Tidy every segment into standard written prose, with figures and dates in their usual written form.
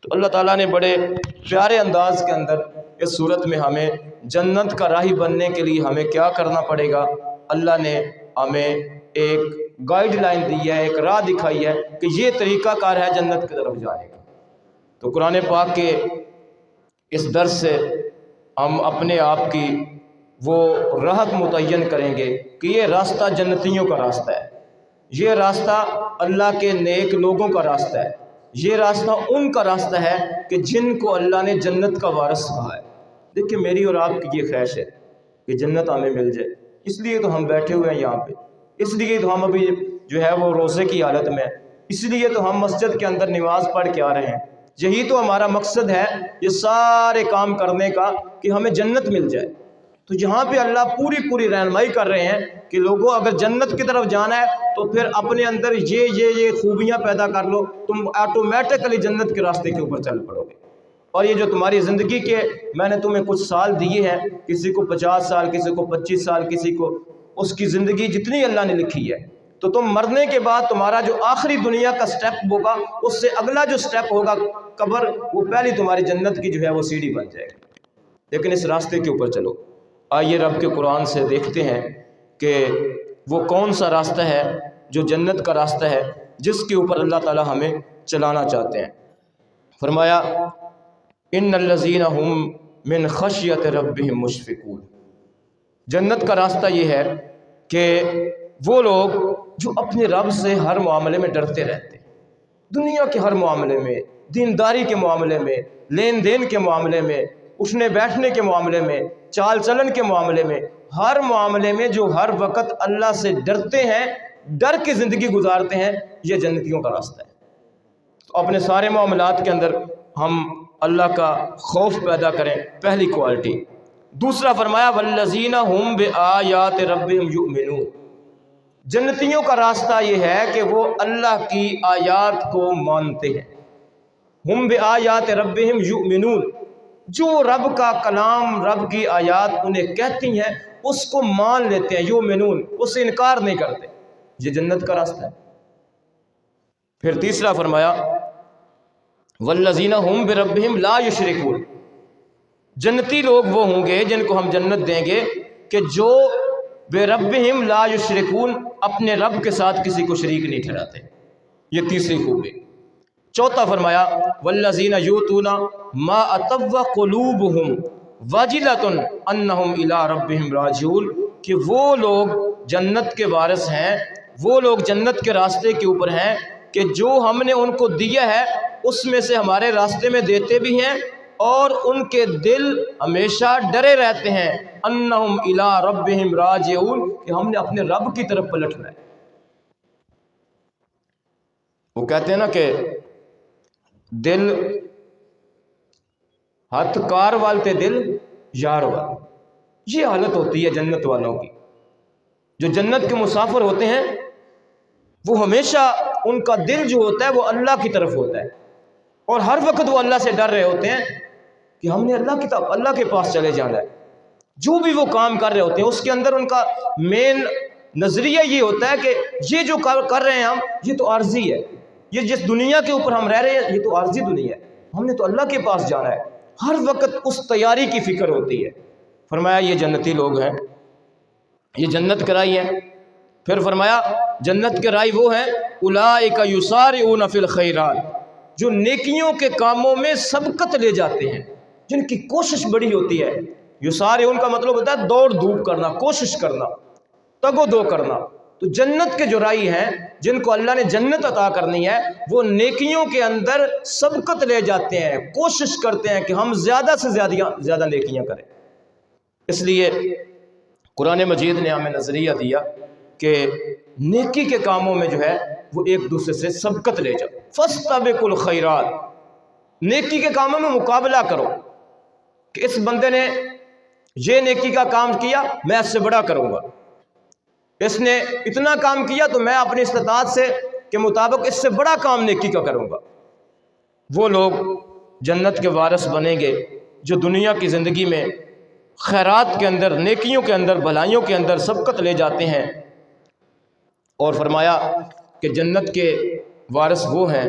تو اللہ تعالیٰ نے بڑے پیارے انداز کے اندر اس صورت میں ہمیں جنت کا راہی بننے کے لیے ہمیں کیا کرنا پڑے گا، اللہ نے ہمیں ایک گائیڈ لائن دی ہے، ایک راہ دکھائی ہے کہ یہ طریقہ کار ہے جنت کی طرف جانے کا۔ تو قرآن پاک کے اس درس سے ہم اپنے آپ کی وہ راحت متعین کریں گے کہ یہ راستہ جنتیوں کا راستہ ہے، یہ راستہ اللہ کے نیک لوگوں کا راستہ ہے، یہ راستہ ان کا راستہ ہے کہ جن کو اللہ نے جنت کا وارث کہا ہے۔ دیکھیں میری اور آپ کی یہ خواہش ہے کہ جنت ہمیں مل جائے، اس لیے تو ہم بیٹھے ہوئے ہیں یہاں پہ، اس لیے تو ہم ابھی جو ہے وہ روزے کی حالت میں، اس لیے تو ہم مسجد کے اندر نماز پڑھ کے آ رہے ہیں، یہی تو ہمارا مقصد ہے یہ سارے کام کرنے کا کہ ہمیں جنت مل جائے۔ تو یہاں پہ اللہ پوری رہنمائی کر رہے ہیں کہ لوگوں اگر جنت کی طرف جانا ہے تو پھر اپنے اندر یہ خوبیاں پیدا کر لو، تم آٹومیٹکلی جنت کے راستے کے اوپر چل پڑو گے۔ اور یہ جو تمہاری زندگی کے میں نے تمہیں کچھ سال دیے ہیں، کسی کو 50 سال، کسی کو 25 سال، کسی کو اس کی زندگی جتنی اللہ نے لکھی ہے، تو تم مرنے کے بعد تمہارا جو آخری دنیا کا سٹیپ ہوگا، اس سے اگلا جو سٹیپ ہوگا قبر، وہ پہلی تمہاری جنت کی جو ہے وہ سیڑھی بن جائے گا۔ لیکن اس راستے کے اوپر چلو۔ آئیے رب کے قرآن سے دیکھتے ہیں کہ وہ کون سا راستہ ہے جو جنت کا راستہ ہے جس کے اوپر اللہ تعالی ہمیں چلانا چاہتے ہیں۔ فرمایا ان الذین هم من خشیت ربهم مشفقون، جنت کا راستہ یہ ہے کہ وہ لوگ جو اپنے رب سے ہر معاملے میں ڈرتے رہتے ہیں، دنیا کے ہر معاملے میں، دینداری کے معاملے میں، لین دین کے معاملے میں، اٹھنے بیٹھنے کے معاملے میں، چال چلن کے معاملے میں، ہر معاملے میں جو ہر وقت اللہ سے ڈرتے ہیں، ڈر کے زندگی گزارتے ہیں، یہ جنتیوں کا راستہ ہے۔ تو اپنے سارے معاملات کے اندر ہم اللہ کا خوف پیدا کریں، پہلی کوالٹی۔ دوسرا فرمایا والذین هم بآیات ربهم یؤمنون، جنتیوں کا راستہ یہ ہے کہ وہ اللہ کی آیات کو مانتے ہیں۔ ہم بآیات ربهم یؤمنون، جو رب کا کلام، رب کی آیات انہیں کہتی ہیں اس کو مان لیتے ہیں، یؤمنون، اس سے انکار نہیں کرتے، یہ جنت کا راستہ ہے۔ پھر تیسرا فرمایا والذین هم بربهم لا یشرکون، جنتی لوگ وہ ہوں گے جن کو ہم جنت دیں گے کہ جو بربهم لا یشرکون، اپنے رب کے ساتھ کسی کو شریک نہیں ٹھہراتے، یہ تیسری خوبی۔ چوتھا فرمایا والذین یؤتون ما اتوا وقلوبهم وجلۃ انہم الی ربهم راجعون، کہ وہ لوگ جنت کے وارث ہیں، وہ لوگ جنت کے راستے کے اوپر ہیں کہ جو ہم نے ان کو دیا ہے اس میں سے ہمارے راستے میں دیتے بھی ہیں، اور ان کے دل ہمیشہ ڈرے رہتے ہیں، انہم الی ربهم راجعون، کہ ہم نے اپنے رب کی طرف پلٹنا ہے۔ وہ کہتے ہیں نا کہ دل ہاتھ کار والتے دل یار وال، یہ حالت ہوتی ہے جنت والوں کی۔ جو جنت کے مسافر ہوتے ہیں وہ ہمیشہ ان کا دل جو ہوتا ہے وہ اللہ کی طرف ہوتا ہے، اور ہر وقت وہ اللہ سے ڈر رہے ہوتے ہیں کہ ہم نے اللہ کے پاس چلے جانا ہے۔ جو بھی وہ کام کر رہے ہوتے ہیں اس کے اندر ان کا مین نظریہ یہ ہوتا ہے کہ یہ جو کر رہے ہیں ہم، یہ تو عارضی ہے، یہ جس دنیا کے اوپر ہم رہ رہے ہیں یہ تو عارضی دنیا ہے، ہم نے تو اللہ کے پاس جانا ہے، ہر وقت اس تیاری کی فکر ہوتی ہے۔ فرمایا یہ جنتی لوگ ہیں، یہ جنت کے راہی ہیں۔ پھر فرمایا جنت کے راہی وہ ہیں اولئک یسارعون فی الخیرات، جو نیکیوں کے کاموں میں سبقت لے جاتے ہیں، جن کی کوشش بڑی ہوتی ہے۔ یسارعون کا مطلب ہوتا ہے دوڑ دھوپ کرنا، کوشش کرنا، تگ و دو کرنا۔ تو جنت کے جو راہی ہیں جن کو اللہ نے جنت عطا کرنی ہے، وہ نیکیوں کے اندر سبقت لے جاتے ہیں، کوشش کرتے ہیں کہ ہم زیادہ سے زیادہ نیکیاں کریں۔ اس لیے قرآن مجید نے ہمیں نظریہ دیا کہ نیکی کے کاموں میں جو ہے وہ ایک دوسرے سے سبقت لے جاؤ، فاستبقوا الخیرات، نیکی کے کاموں میں مقابلہ کرو کہ اس بندے نے یہ نیکی کا کام کیا، میں اس سے بڑا کروں گا، اس نے اتنا کام کیا تو میں اپنی استطاعت سے کے مطابق اس سے بڑا کام نیکی کا کروں گا۔ وہ لوگ جنت کے وارث بنیں گے جو دنیا کی زندگی میں خیرات کے اندر، نیکیوں کے اندر، بھلائیوں کے اندر سبقت لے جاتے ہیں۔ اور فرمایا کہ جنت کے وارث وہ ہیں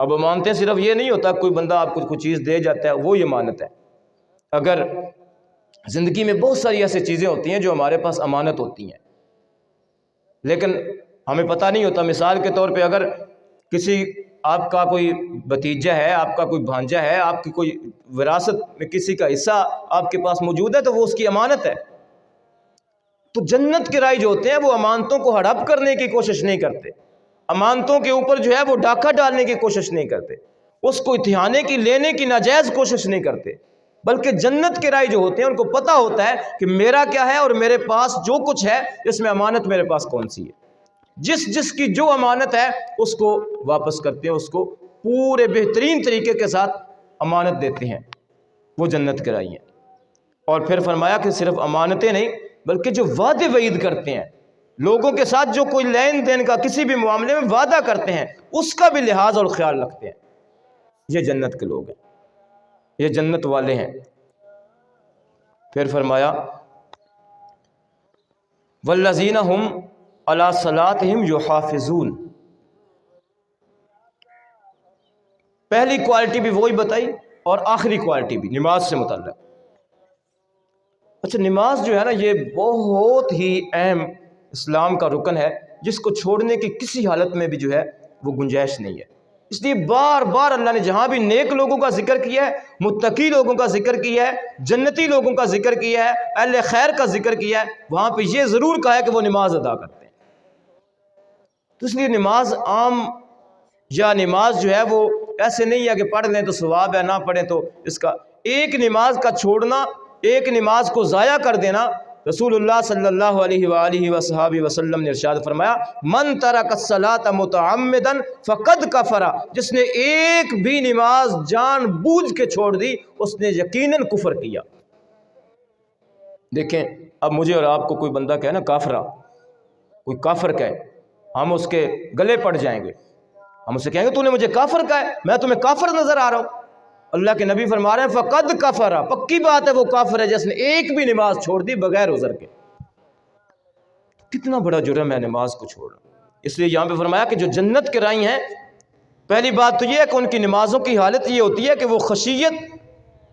اب امانتیں صرف یہ نہیں ہوتا کوئی بندہ آپ کو کوئی چیز دے جاتا ہے وہ یہ امانت ہے. اگر زندگی میں بہت ساری ایسی چیزیں ہوتی ہیں جو ہمارے پاس امانت ہوتی ہیں لیکن ہمیں پتہ نہیں ہوتا. مثال کے طور پہ اگر کسی آپ کا کوئی بھتیجا ہے, آپ کا کوئی بھانجا ہے, آپ کی کوئی وراثت میں کسی کا حصہ آپ کے پاس موجود ہے تو وہ اس کی امانت ہے. تو جنت کے راہی جو ہوتے ہیں وہ امانتوں کو ہڑپ کرنے کی کوشش نہیں کرتے, امانتوں کے اوپر جو ہے وہ ڈاکہ ڈالنے کی کوشش نہیں کرتے, اس کو اتھانے کی لینے کی ناجائز کوشش نہیں کرتے, بلکہ جنت کے راہی جو ہوتے ہیں ان کو پتہ ہوتا ہے کہ میرا کیا ہے اور میرے پاس جو کچھ ہے اس میں امانت میرے پاس کون سی ہے. جس کی جو امانت ہے اس کو واپس کرتے ہیں, اس کو پورے بہترین طریقے کے ساتھ امانت دیتے ہیں, وہ جنت کے راہی ہیں. اور پھر فرمایا کہ صرف امانتیں نہیں بلکہ جو وعدے وعید کرتے ہیں, لوگوں کے ساتھ جو کوئی لین دین کا کسی بھی معاملے میں وعدہ کرتے ہیں اس کا بھی لحاظ اور خیال رکھتے ہیں. یہ جنت کے لوگ ہیں, یہ جنت والے ہیں. پھر فرمایا والذین هم علی صلاتہم یحافظون. پہلی کوالٹی بھی وہی بتائی اور آخری کوالٹی بھی نماز سے متعلق. اچھا, نماز جو ہے نا یہ بہت ہی اہم اسلام کا رکن ہے جس کو چھوڑنے کی کسی حالت میں بھی جو ہے وہ گنجائش نہیں ہے. اس لیے بار بار اللہ نے جہاں بھی نیک لوگوں کا ذکر کیا ہے, متقی لوگوں کا ذکر کیا ہے, جنتی لوگوں کا ذکر کیا ہے, اہل خیر کا ذکر کیا ہے, وہاں پہ یہ ضرور کہا ہے کہ وہ نماز ادا کرتے ہیں. تو اس لیے نماز عام یا نماز جو ہے وہ ایسے نہیں ہے کہ پڑھ لیں تو ثواب ہے, نہ پڑھیں تو اس کا. ایک نماز کا چھوڑنا, ایک نماز کو ضائع کر دینا, رسول اللہ صلی اللہ علیہ وآلہ وصحبہ وسلم نے ارشاد فرمایا من ترک الصلاۃ متعمدا فقد کفر. جس نے ایک بھی نماز جان بوجھ کے چھوڑ دی اس نے یقیناً کفر کیا. دیکھیں اب مجھے اور آپ کو کوئی بندہ کہے نا کافرہ, کوئی کافر کہے, ہم اس کے گلے پڑ جائیں گے, ہم اسے کہیں گے تو نے مجھے کافر کہا ہے, میں تمہیں کافر نظر آ رہا ہوں. اللہ کے نبی فرما رہے ہیں فقد کفر, پکی بات ہے وہ کافر ہے جس نے ایک بھی نماز چھوڑ دی بغیر عذر کے. کتنا بڑا جرم ہے نماز کو چھوڑنا. اس لیے یہاں پہ فرمایا کہ جو جنت کے راہی ہیں, پہلی بات تو یہ ہے کہ ان کی نمازوں کی حالت یہ ہوتی ہے کہ وہ خشیت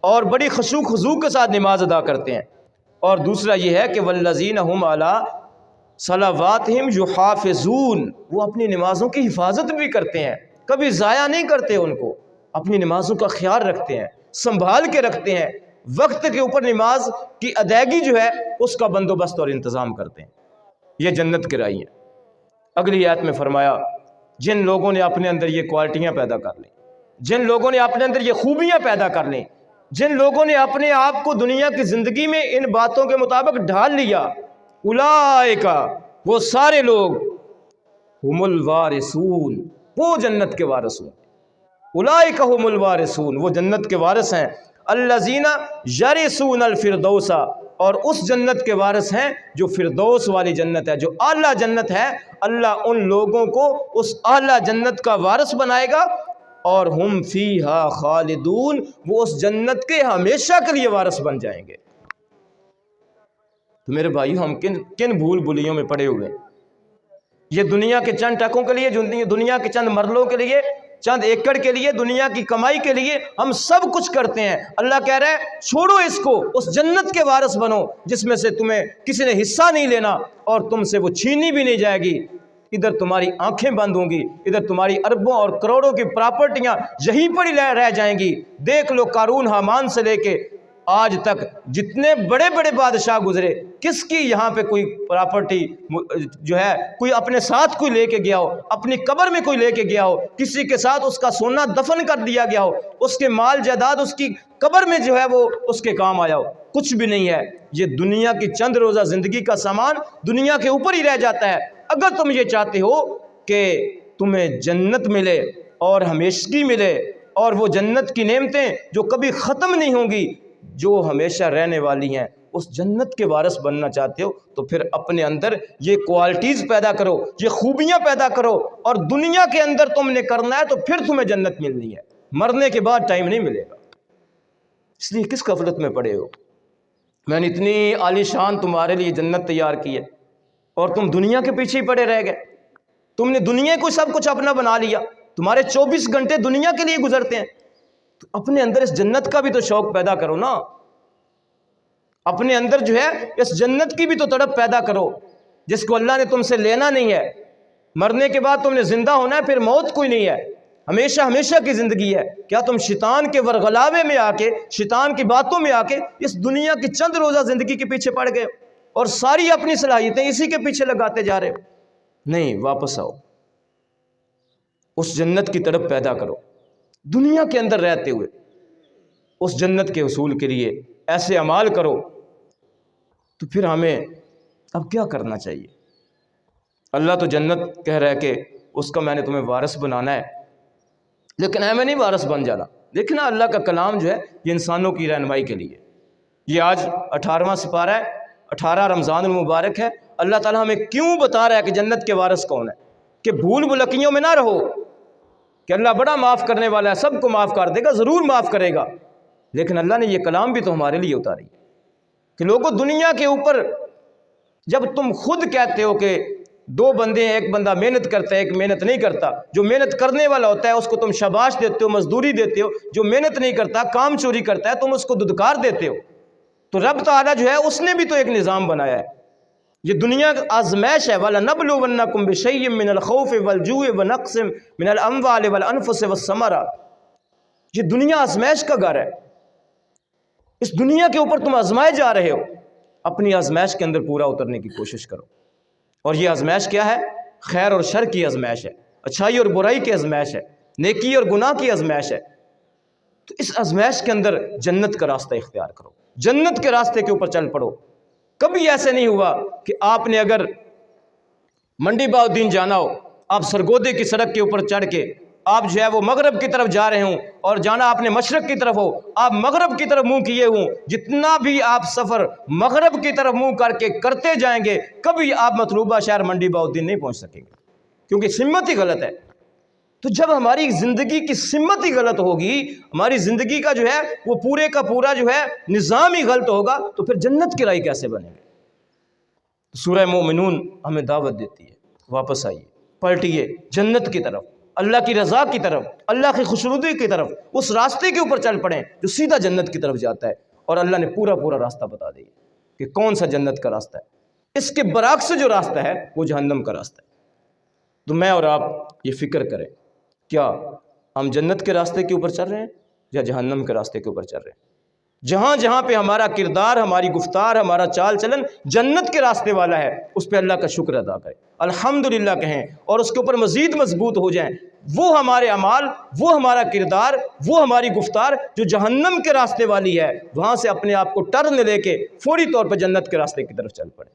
اور بڑی خشوع خضوع کے ساتھ نماز ادا کرتے ہیں. اور دوسرا یہ ہے کہ والذین هم علی صلواتہم یحافظون, وہ اپنی نمازوں کی حفاظت بھی کرتے ہیں, کبھی ضائع نہیں کرتے ان کو, اپنی نمازوں کا خیال رکھتے ہیں, سنبھال کے رکھتے ہیں, وقت کے اوپر نماز کی ادائیگی جو ہے اس کا بندوبست اور انتظام کرتے ہیں. یہ جنت کے راہی ہیں. اگلی آیت میں فرمایا جن لوگوں نے اپنے اندر یہ کوالٹیاں پیدا کر لیں, جن لوگوں نے اپنے اندر یہ خوبیاں پیدا کر لیں, جن لوگوں نے اپنے آپ کو دنیا کی زندگی میں ان باتوں کے مطابق ڈھال لیا, اولئک, وہ سارے لوگ, هم الوارثون, وہ جنت کے وارث ہوں. اولئک هم الوارثون, وہ جنت کے وارث ہیں. الذین یرثون الفردوس, اور اس جنت کے وارث ہیں جو فردوس والی جنت ہے, جو اعلیٰ جنت ہے. اللہ ان لوگوں کو اس اعلیٰ جنت کا وارث بنائے گا, اور ہم فیہا خالدون, وہ اس جنت کے ہمیشہ کے لیے وارث بن جائیں گے. تو میرے بھائیو ہم کن بھول بھلیوں میں پڑے ہوئے ہیں. یہ دنیا کے چند ٹکوں کے لیے, دنیا کے چند مرلوں کے لیے, چند ایکڑ کے لیے, دنیا کی کمائی کے لیے ہم سب کچھ کرتے ہیں. اللہ کہہ رہا ہے چھوڑو اس کو, اس جنت کے وارث بنو جس میں سے تمہیں کسی نے حصہ نہیں لینا اور تم سے وہ چھینی بھی نہیں جائے گی. ادھر تمہاری آنکھیں بند ہوں گی, ادھر تمہاری اربوں اور کروڑوں کی پراپرٹیاں یہیں پر ہی رہ جائیں گی. دیکھ لو قارون حامان سے لے کے آج تک جتنے بڑے بڑے بادشاہ گزرے, کس کی یہاں پہ کوئی پراپرٹی جو ہے کوئی اپنے ساتھ کوئی لے کے گیا ہو, اپنی قبر میں کوئی لے کے گیا ہو, کسی کے ساتھ اس کا سونا دفن کر دیا گیا ہو, اس کے مال جائیداد اس کی قبر میں جو ہے وہ اس کے کام آیا ہو؟ کچھ بھی نہیں ہے. یہ دنیا کی چند روزہ زندگی کا سامان دنیا کے اوپر ہی رہ جاتا ہے. اگر تم یہ چاہتے ہو کہ تمہیں جنت ملے اور ہمیشگی ملے, اور وہ جنت کی نعمتیں جو کبھی ختم نہیں ہوں گی, جو ہمیشہ رہنے والی ہیں, اس جنت کے وارث بننا چاہتے ہو تو پھر اپنے اندر یہ کوالٹیز پیدا کرو, یہ خوبیاں پیدا کرو, اور دنیا کے اندر تم نے کرنا ہے تو پھر تمہیں جنت ملنی ہے. مرنے کے بعد ٹائم نہیں ملے گا. اس لیے کس غفلت میں پڑے ہو. میں نے اتنی عالی شان تمہارے لیے جنت تیار کی ہے اور تم دنیا کے پیچھے ہی پڑے رہ گئے. تم نے دنیا کو سب کچھ اپنا بنا لیا. تمہارے 24 گھنٹے دنیا کے لیے گزرتے ہیں، تو اپنے اندر اس جنت کا بھی تو شوق پیدا کرو نا، اپنے اندر جو ہے اس جنت کی بھی تو تڑپ پیدا کرو، جس کو اللہ نے تم سے لینا نہیں ہے۔ مرنے کے بعد تم نے زندہ ہونا ہے، پھر موت کوئی نہیں ہے، ہمیشہ ہمیشہ کی زندگی ہے۔ کیا تم شیطان کے ورغلاوے میں آ کے، شیطان کی باتوں میں آ کے اس دنیا کی چند روزہ زندگی کے پیچھے پڑ گئے اور ساری اپنی صلاحیتیں اسی کے پیچھے لگاتے جا رہے ہو؟ نہیں، واپس آؤ، اس جنت کی تڑپ پیدا کرو، دنیا کے اندر رہتے ہوئے اس جنت کے حصول کے لیے ایسے اعمال کرو۔ تو پھر ہمیں اب کیا کرنا چاہیے؟ اللہ تو جنت کہہ رہا ہے کہ اس کا میں نے تمہیں وارث بنانا ہے، لیکن میں نہیں وارث بن جانا۔ دیکھنا اللہ کا کلام جو ہے یہ انسانوں کی رہنمائی کے لیے، یہ آج 18واں سپارہ ہے، 18 رمضان المبارک ہے۔ اللہ تعالیٰ ہمیں کیوں بتا رہا ہے کہ جنت کے وارث کون ہے؟ کہ بھول بھلکیوں میں نہ رہو کہ اللہ بڑا معاف کرنے والا ہے، سب کو معاف کر دے گا، ضرور معاف کرے گا، لیکن اللہ نے یہ کلام بھی تو ہمارے لیے اتاری ہے کہ لوگوں دنیا کے اوپر جب تم خود کہتے ہو کہ دو بندے ہیں، ایک بندہ محنت کرتا ہے، ایک محنت نہیں کرتا، جو محنت کرنے والا ہوتا ہے اس کو تم شاباش دیتے ہو، مزدوری دیتے ہو، جو محنت نہیں کرتا، کام چوری کرتا ہے، تم اس کو دھتکار دیتے ہو۔ تو رب تعالیٰ جو ہے اس نے بھی تو ایک نظام بنایا ہے، یہ دنیا کا آزمائش ہے۔ وَلَنَبْلُوَنَّكُمْ بِشَيْءٍ مِّنَ الْخَوْفِ وَالْجُوعِ وَنَقْصٍ مِّنَ الْأَمْوَالِ وَالْأَنفُسِ وَالثَّمَرَاتِ، یہ دنیا آزمائش کا گھر ہے، اس دنیا کے اوپر تم آزمائے جا رہے ہو، اپنی آزمائش کے اندر پورا اترنے کی کوشش کرو۔ اور یہ آزمائش کیا ہے؟ خیر اور شر کی آزمائش ہے، اچھائی اور برائی کی آزمائش ہے، نیکی اور گناہ کی آزمائش ہے۔ تو اس آزمائش کے اندر جنت کا راستہ اختیار کرو، جنت کے راستے کے اوپر چل پڑو۔ کبھی ایسے نہیں ہوا کہ آپ نے اگر منڈی باؤدین جانا ہو، آپ سرگودے کی سڑک کے اوپر چڑھ کے آپ جو ہے وہ مغرب کی طرف جا رہے ہوں، اور جانا آپ نے مشرق کی طرف ہو، آپ مغرب کی طرف منہ کیے ہوں، جتنا بھی آپ سفر مغرب کی طرف منہ کر کے کرتے جائیں گے، کبھی آپ مطلوبہ شہر منڈی باؤدین نہیں پہنچ سکیں گے، کیونکہ سمت ہی غلط ہے۔ تو جب ہماری زندگی کی سمت ہی غلط ہوگی، ہماری زندگی کا جو ہے وہ پورے کا پورا جو ہے نظام ہی غلط ہوگا، تو پھر جنت کی راہ کیسے بنے گی؟ سورہ مومنون ہمیں دعوت دیتی ہے، واپس آئیے، پلٹیے جنت کی طرف، اللہ کی رضا کی طرف، اللہ کی خوشنودی کی طرف، اس راستے کے اوپر چل پڑیں جو سیدھا جنت کی طرف جاتا ہے۔ اور اللہ نے پورا پورا راستہ بتا دیا کہ کون سا جنت کا راستہ ہے، اس کے برعکس جو راستہ ہے وہ جہنم کا راستہ ہے۔ تو میں اور آپ یہ فکر کریں، کیا ہم جنت کے راستے کے اوپر چل رہے ہیں یا جہنم کے راستے کے اوپر چل رہے ہیں؟ جہاں جہاں پہ ہمارا کردار، ہماری گفتار، ہمارا چال چلن جنت کے راستے والا ہے، اس پہ اللہ کا شکر ادا کریں، الحمدللہ کہیں، اور اس کے اوپر مزید مضبوط ہو جائیں۔ وہ ہمارے اعمال، وہ ہمارا کردار، وہ ہماری گفتار جو جہنم کے راستے والی ہے، وہاں سے اپنے آپ کو ٹرن لے کے فوری طور پہ جنت کے راستے کی طرف چل پڑے،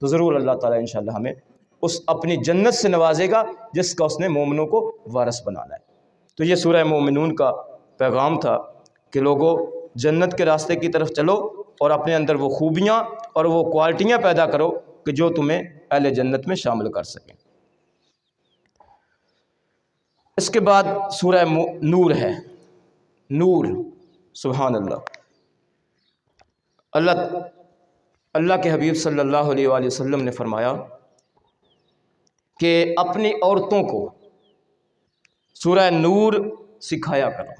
تو ضرور اللہ تعالیٰ انشاءاللہ ہمیں اس اپنی جنت سے نوازے گا جس کا اس نے مومنوں کو وارث بنانا ہے۔ تو یہ سورہ مومنون کا پیغام تھا کہ لوگوں جنت کے راستے کی طرف چلو اور اپنے اندر وہ خوبیاں اور وہ کوالٹیاں پیدا کرو کہ جو تمہیں اہل جنت میں شامل کر سکیں۔ اس کے بعد سورہ نور ہے، نور، سبحان اللہ۔ اللہ کے حبیب صلی اللہ علیہ وآلہ وسلم نے فرمایا کہ اپنی عورتوں کو سورہ نور سکھایا کرو۔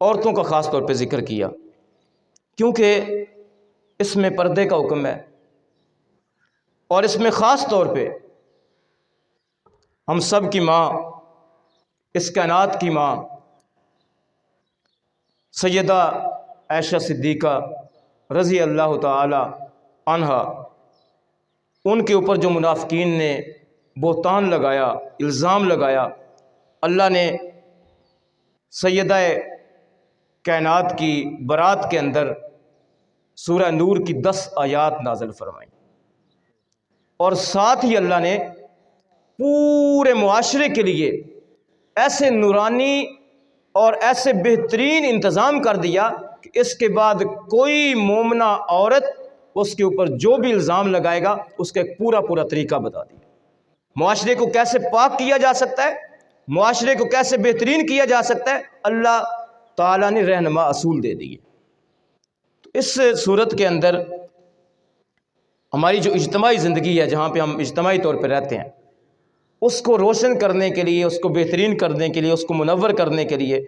عورتوں کا خاص طور پہ ذکر کیا کیونکہ اس میں پردے کا حکم ہے، اور اس میں خاص طور پہ ہم سب کی ماں، اس کائنات کی ماں سیدہ عائشہ صدیقہ رضی اللہ تعالی عنہا، ان کے اوپر جو منافقین نے بہتان لگایا، الزام لگایا، اللہ نے سیدہ کائنات کی برات کے اندر سورہ نور کی 10 آیات نازل فرمائیں، اور ساتھ ہی اللہ نے پورے معاشرے کے لیے ایسے نورانی اور ایسے بہترین انتظام کر دیا کہ اس کے بعد کوئی مومنہ عورت اس کے اوپر جو بھی الزام لگائے گا اس کا ایک پورا پورا طریقہ بتا دیا، معاشرے کو کیسے پاک کیا جا سکتا ہے، معاشرے کو کیسے بہترین کیا جا سکتا ہے، اللہ تعالیٰ نے رہنما اصول دے دیے۔ تو اس صورت کے اندر ہماری جو اجتماعی زندگی ہے، جہاں پہ ہم اجتماعی طور پہ رہتے ہیں، اس کو روشن کرنے کے لیے، اس کو بہترین کرنے کے لیے، اس کو منور کرنے کے لیے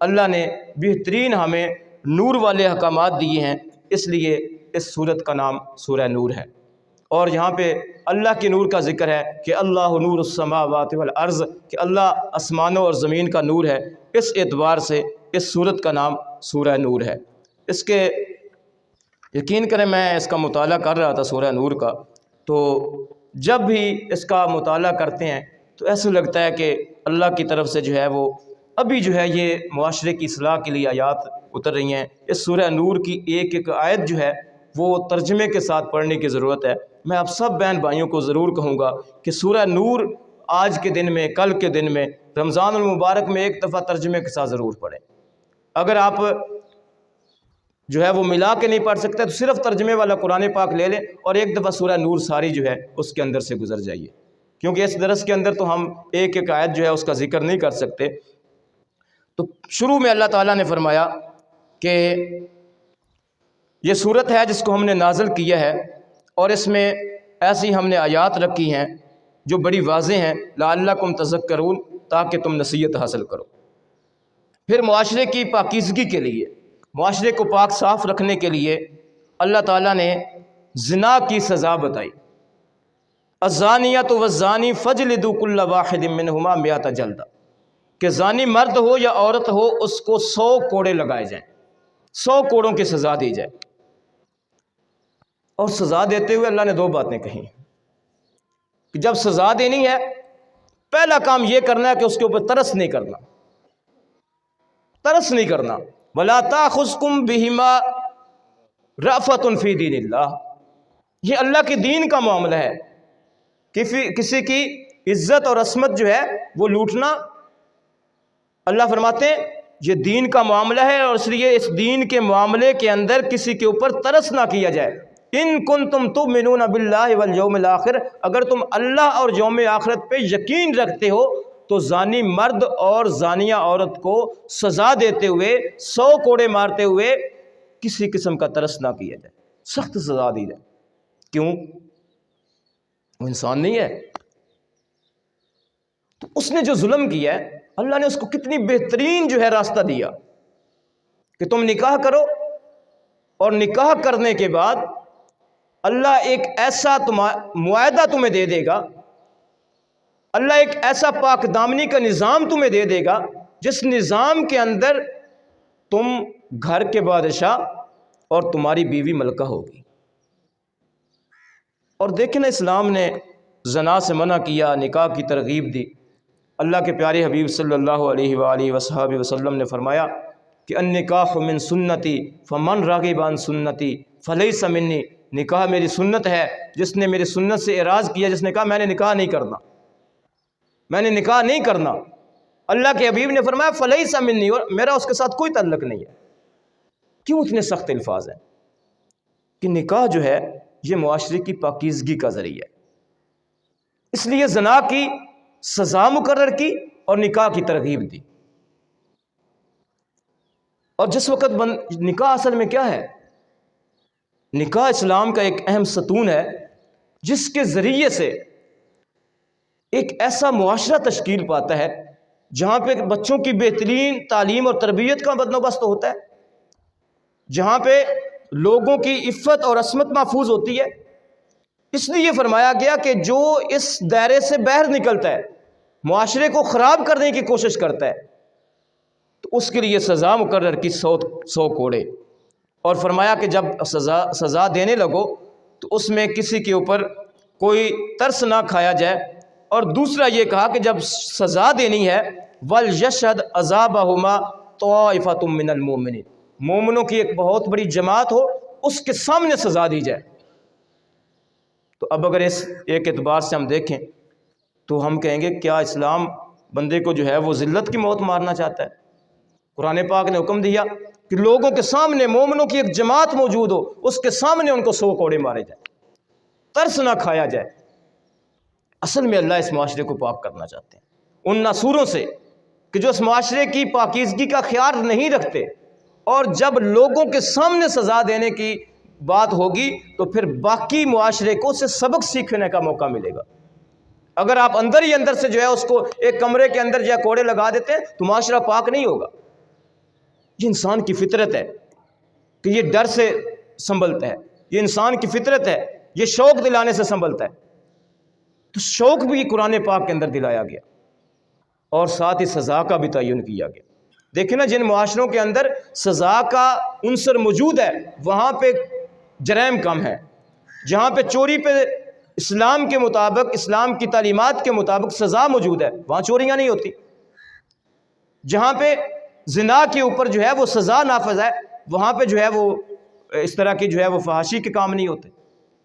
اللہ نے بہترین ہمیں نور والے احکامات دیے ہیں، اس لیے اس سورت کا نام سورہ نور ہے۔ اور یہاں پہ اللہ کے نور کا ذکر ہے کہ اللہ نور السماوات والارض، کہ اللہ آسمانوں اور زمین کا نور ہے۔ اس اعتبار سے اس سورت کا نام سورہ نور ہے۔ اس کے یقین کریں میں اس کا مطالعہ کر رہا تھا سورہ نور کا، تو جب بھی اس کا مطالعہ کرتے ہیں تو ایسا لگتا ہے کہ اللہ کی طرف سے جو ہے وہ ابھی جو ہے یہ معاشرے کی اصلاح کے لیے آیات اتر رہی ہیں۔ اس سورہ نور کی ایک ایک آیت جو ہے وہ ترجمے کے ساتھ پڑھنے کی ضرورت ہے۔ میں آپ سب بہن بھائیوں کو ضرور کہوں گا کہ سورہ نور آج کے دن میں، کل کے دن میں، رمضان المبارک میں ایک دفعہ ترجمے کے ساتھ ضرور پڑھیں۔ اگر آپ جو ہے وہ ملا کے نہیں پڑھ سکتے تو صرف ترجمے والا قرآن پاک لے لیں اور ایک دفعہ سورہ نور ساری جو ہے اس کے اندر سے گزر جائیے، کیونکہ اس درس کے اندر تو ہم ایک ایک آیت جو ہے اس کا ذکر نہیں کر سکتے۔ تو شروع میں اللہ تعالیٰ نے فرمایا کہ یہ صورت ہے جس کو ہم نے نازل کیا ہے اور اس میں ایسی ہم نے آیات رکھی ہیں جو بڑی واضح ہیں، لعلکم تذکرون، تاکہ تم نصیحت حاصل کرو۔ پھر معاشرے کی پاکیزگی کے لیے، معاشرے کو پاک صاف رکھنے کے لیے اللہ تعالیٰ نے زنا کی سزا بتائی، الزانیۃ والزانی فاجلدوا کل واحد منہما 100 جلدہ، کہ زانی مرد ہو یا عورت ہو اس کو 100 کوڑے لگائے جائیں، 100 کوڑوں کی سزا دی جائے۔ اور سزا دیتے ہوئے اللہ نے 2 باتیں کہیں کہ جب سزا دینی ہے پہلا کام یہ کرنا ہے کہ اس کے اوپر ترس نہیں کرنا، ترس نہیں کرنا۔ وَلَا تَأْخُذْكُمْ بِهِمَا رَأْفَةٌ فِي دِينِ اللَّهِ، یہ اللہ کے دین کا معاملہ ہے، کسی کی عزت اور عصمت جو ہے وہ لوٹنا، اللہ فرماتے ہیں یہ دین کا معاملہ ہے اور اس لیے اس دین کے معاملے کے اندر کسی کے اوپر ترس نہ کیا جائے۔ ان کنتم تؤمنون باللہ والیوم الآخر، اگر تم اللہ اور یوم آخرت پہ یقین رکھتے ہو تو زانی مرد اور زانیہ عورت کو سزا دیتے ہوئے 100 کوڑے مارتے ہوئے کسی قسم کا ترس نہ کیا جائے، سخت سزا دی جائے۔ کیوں؟ وہ انسان نہیں ہے؟ تو اس نے جو ظلم کیا ہے اللہ نے اس کو کتنی بہترین جو ہے راستہ دیا کہ تم نکاح کرو، اور نکاح کرنے کے بعد اللہ ایک ایسا معاہدہ تمہیں دے دے گا، اللہ ایک ایسا پاک دامنی کا نظام تمہیں دے دے گا جس نظام کے اندر تم گھر کے بادشاہ اور تمہاری بیوی ملکہ ہوگی۔ اور دیکھیں نا، اسلام نے زنا سے منع کیا، نکاح کی ترغیب دی۔ اللہ کے پیارے حبیب صلی اللہ علیہ وآلہ وصحبہ وسلم نے فرمایا کہ النکاح من سنتی فمن راغب عن سنتی فلیس منی، نکاح میری سنت ہے، جس نے میری سنت سے اعراض کیا، جس نے کہا میں نے نکاح نہیں کرنا، میں نے نکاح نہیں کرنا، اللہ کے حبیب نے فرمایا فلیس منی، اور میرا اس کے ساتھ کوئی تعلق نہیں ہے۔ کیوں اتنے سخت الفاظ ہیں؟ کہ نکاح جو ہے یہ معاشرے کی پاکیزگی کا ذریعہ ہے، اس لیے زنا کی سزا مقرر کی اور نکاح کی ترغیب دی۔ اور جس وقت نکاح اصل میں کیا ہے؟ نکاح اسلام کا ایک اہم ستون ہے جس کے ذریعے سے ایک ایسا معاشرہ تشکیل پاتا ہے جہاں پہ بچوں کی بہترین تعلیم اور تربیت کا بندوبست ہوتا ہے، جہاں پہ لوگوں کی عفت اور عصمت محفوظ ہوتی ہے۔ اس لیے فرمایا گیا کہ جو اس دائرے سے باہر نکلتا ہے، معاشرے کو خراب کرنے کی کوشش کرتا ہے، تو اس کے لیے سزا مقرر کی 100 کوڑے۔ اور فرمایا کہ جب سزا دینے لگو تو اس میں کسی کے اوپر کوئی ترس نہ کھایا جائے۔ اور دوسرا یہ کہا کہ جب سزا دینی ہے وَلْيَشْهَدْ عَذَابَهُمَا طَائِفَةٌ مِّنَ الْمُؤْمِنِينَ، مومنوں کی ایک بہت بڑی جماعت ہو، اس کے سامنے سزا دی جائے۔ تو اب اگر اس ایک اعتبار سے ہم دیکھیں تو ہم کہیں گے کیا اسلام بندے کو جو ہے وہ ذلت کی موت مارنا چاہتا ہے؟ قرآن پاک نے حکم دیا کہ لوگوں کے سامنے مومنوں کی ایک جماعت موجود ہو، اس کے سامنے ان کو 100 کوڑے مارے جائیں، ترس نہ کھایا جائے۔ اصل میں اللہ اس معاشرے کو پاک کرنا چاہتے ہیں ان ناسوروں سے کہ جو اس معاشرے کی پاکیزگی کا خیال نہیں رکھتے، اور جب لوگوں کے سامنے سزا دینے کی بات ہوگی تو پھر باقی معاشرے کو اسے سبق سیکھنے کا موقع ملے گا۔ اگر آپ اندر ہی اندر سے جو ہے اس کو ایک کمرے کے اندر جو ہے کوڑے لگا دیتے ہیں تو معاشرہ پاک نہیں ہوگا۔ یہ انسان کی فطرت ہے کہ یہ ڈر سے سنبھلتا ہے، یہ انسان کی فطرت ہے، یہ شوق دلانے سے سنبھلتا ہے۔ تو شوق بھی قرآن پاک کے اندر دلایا گیا اور ساتھ ہی سزا کا بھی تعین کیا گیا۔ دیکھیں نا، جن معاشروں کے اندر سزا کا عنصر موجود ہے وہاں پہ جرائم کم ہے۔ جہاں پہ چوری پہ اسلام کے مطابق، اسلام کی تعلیمات کے مطابق سزا موجود ہے وہاں چوریاں نہیں ہوتی۔ جہاں پہ زنا کے اوپر جو ہے وہ سزا نافذ ہے وہاں پہ جو ہے وہ اس طرح کی جو ہے وہ فحاشی کے کام نہیں ہوتے۔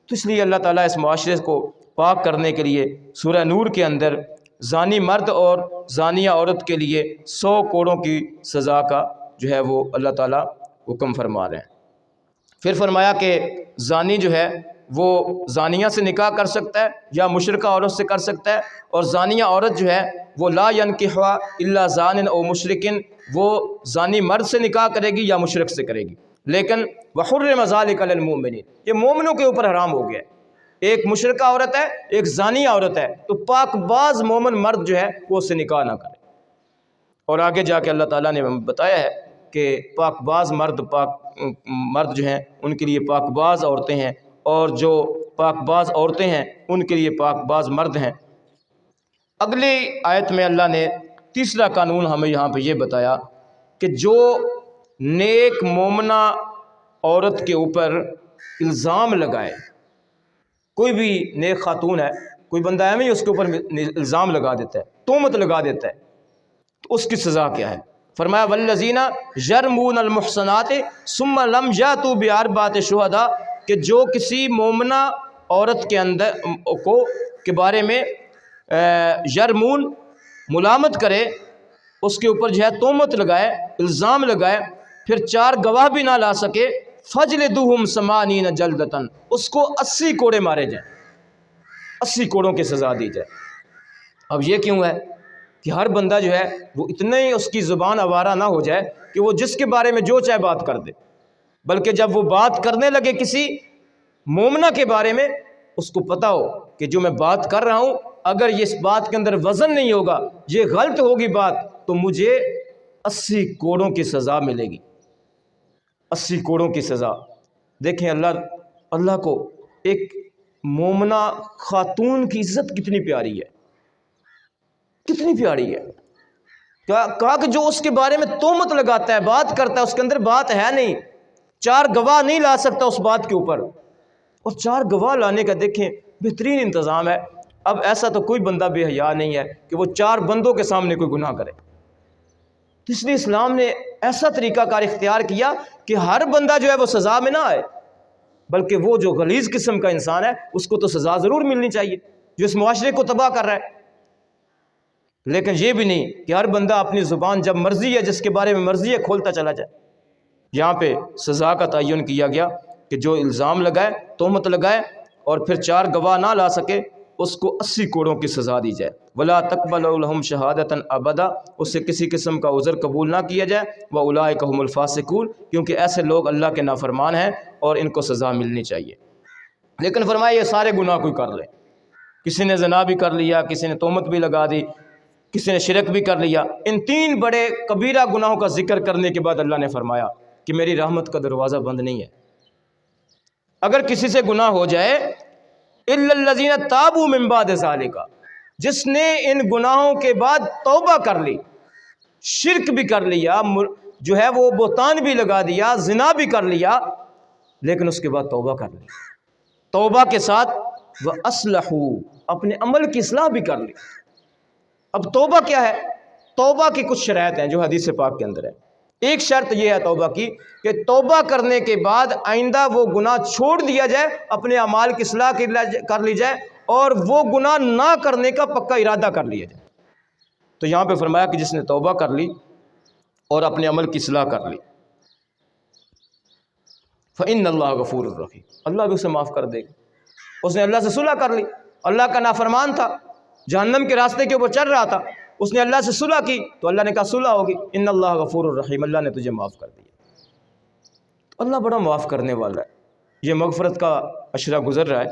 تو اس لیے اللہ تعالیٰ اس معاشرے کو پاک کرنے کے لیے سورہ نور کے اندر زانی مرد اور زانیہ عورت کے لیے 100 کوڑوں کی سزا کا جو ہے وہ اللہ تعالیٰ حکم فرما رہے ہیں۔ پھر فرمایا کہ زانی جو ہے وہ زانیہ سے نکاح کر سکتا ہے یا مشرکہ عورت سے کر سکتا ہے، اور زانیہ عورت جو ہے وہ لا ینکحها الا زان او مشرکن، وہ زانی مرد سے نکاح کرے گی یا مشرک سے کرے گی، لیکن وحرم ذلک علی المؤمنین، یہ مومنوں کے اوپر حرام ہو گیا ہے۔ ایک مشرکہ عورت ہے، ایک زانیہ عورت ہے، تو پاک باز مومن مرد جو ہے وہ اس سے نکاح نہ کرے۔ اور آگے جا کے اللہ تعالیٰ نے بتایا ہے کہ پاک باز مرد جو ہیں ان کے لیے پاک باز عورتیں ہیں، اور جو پاک باز عورتیں ہیں ان کے لیے پاک باز مرد ہیں۔ اگلی آیت میں اللہ نے تیسرا قانون ہمیں یہاں پہ یہ بتایا کہ جو نیک مومنہ عورت کے اوپر الزام لگائے، کوئی بھی نیک خاتون ہے، کوئی بندہ ہے نہیں، اس کے اوپر الزام لگا دیتا ہے، تہمت لگا دیتا ہے، تو اس کی سزا کیا ہے؟ فرمایا والذین یرمون المحصنات ثم لم یاتوا باربعۃ شہداء، کہ جو کسی مومنہ عورت کے اندر کے بارے میں یرمون ملامت کرے، اس کے اوپر جو ہے تہمت لگائے، الزام لگائے، پھر 4 گواہ بھی نہ لا سکے، فجلدوہم 80 جلدۃ، اس کو 80 کوڑے مارے جائیں، 80 کوڑوں کی سزا دی جائے۔ اب یہ کیوں ہے کہ ہر بندہ جو ہے وہ اتنا ہی اس کی زبان آوارہ نہ ہو جائے کہ وہ جس کے بارے میں جو چاہے بات کر دے، بلکہ جب وہ بات کرنے لگے کسی مومنہ کے بارے میں، اس کو پتہ ہو کہ جو میں بات کر رہا ہوں اگر یہ اس بات کے اندر وزن نہیں ہوگا، یہ غلط ہوگی بات، تو مجھے 80 کوڑوں کی سزا ملے گی، 80 کوڑوں کی سزا۔ دیکھیں اللہ کو ایک مومنہ خاتون کی عزت کتنی پیاری ہے، کتنی پیاری ہے۔ کہا کہ جو اس کے بارے میں تہمت لگاتا ہے، بات کرتا ہے، اس کے اندر بات ہے نہیں، 4 گواہ نہیں لا سکتا اس بات کے اوپر، اور 4 گواہ لانے کا دیکھیں بہترین انتظام ہے۔ اب ایسا تو کوئی بندہ بے حیا نہیں ہے کہ وہ 4 بندوں کے سامنے کوئی گناہ کرے، تو اس لیے اسلام نے ایسا طریقہ کار اختیار کیا کہ ہر بندہ جو ہے وہ سزا میں نہ آئے، بلکہ وہ جو غلیظ قسم کا انسان ہے اس کو تو سزا ضرور ملنی چاہیے جو اس معاشرے کو تباہ کر رہا ہے۔ لیکن یہ بھی نہیں کہ ہر بندہ اپنی زبان جب مرضی ہے، جس کے بارے میں مرضی ہے، کھولتا چلا جائے۔ یہاں پہ سزا کا تعین کیا گیا کہ جو الزام لگائے، تہمت لگائے، اور پھر 4 گواہ نہ لا سکے، اس کو 80 کوڑوں کی سزا دی جائے۔ ولا تقبل لهم شہادۃ ابدا، اس سے کسی قسم کا عذر قبول نہ کیا جائے۔ واولئک هم الفاسقون، کیونکہ ایسے لوگ اللہ کے نافرمان ہیں اور ان کو سزا ملنی چاہیے۔ لیکن فرمایا یہ سارے گناہ کوئی کر لے، کسی نے زنا بھی کر لیا، کسی نے تہمت بھی لگا دی، کسی نے شرک بھی کر لیا، ان 3 بڑے کبیرہ گناہوں کا ذکر کرنے کے بعد اللہ نے فرمایا کہ میری رحمت کا دروازہ بند نہیں ہے۔ اگر کسی سے گناہ ہو جائے، الا الذین تابوا من بعد ذلک، جس نے ان گناہوں کے بعد توبہ کر لی، شرک بھی کر لیا، جو ہے وہ بہتان بھی لگا دیا، زنا بھی کر لیا، لیکن اس کے بعد توبہ کر لی، توبہ کے ساتھ وَأَصْلَحُوا، اپنے عمل کی اصلاح بھی کر لی۔ اب توبہ کیا ہے؟ توبہ کی کچھ شرائط ہیں جو حدیث پاک کے اندر ہے۔ ایک شرط یہ ہے توبہ کی کہ توبہ کرنے کے بعد آئندہ وہ گناہ چھوڑ دیا جائے، اپنے اعمال کی اصلاح کر لی جائے، اور وہ گناہ نہ کرنے کا پکا ارادہ کر لیا جائے۔ تو یہاں پہ فرمایا کہ جس نے توبہ کر لی اور اپنے عمل کی اصلاح کر لی، فَإِنَّ اللَّهَ غَفُورٌ رَحِيمٌ، اللہ بھی اسے معاف کر دے گا۔ اس نے اللہ سے صلح کر لی، اللہ کا نافرمان تھا، جہنم کے راستے کے اوپر چل رہا تھا، اس نے اللہ سے صلح کی تو اللہ نے کہا صلح ہوگی، ان اللہ غفور الرحیم، اللہ نے تجھے معاف کر دیا۔ اللہ بڑا معاف کرنے والا ہے۔ یہ مغفرت کا عشرہ گزر رہا ہے،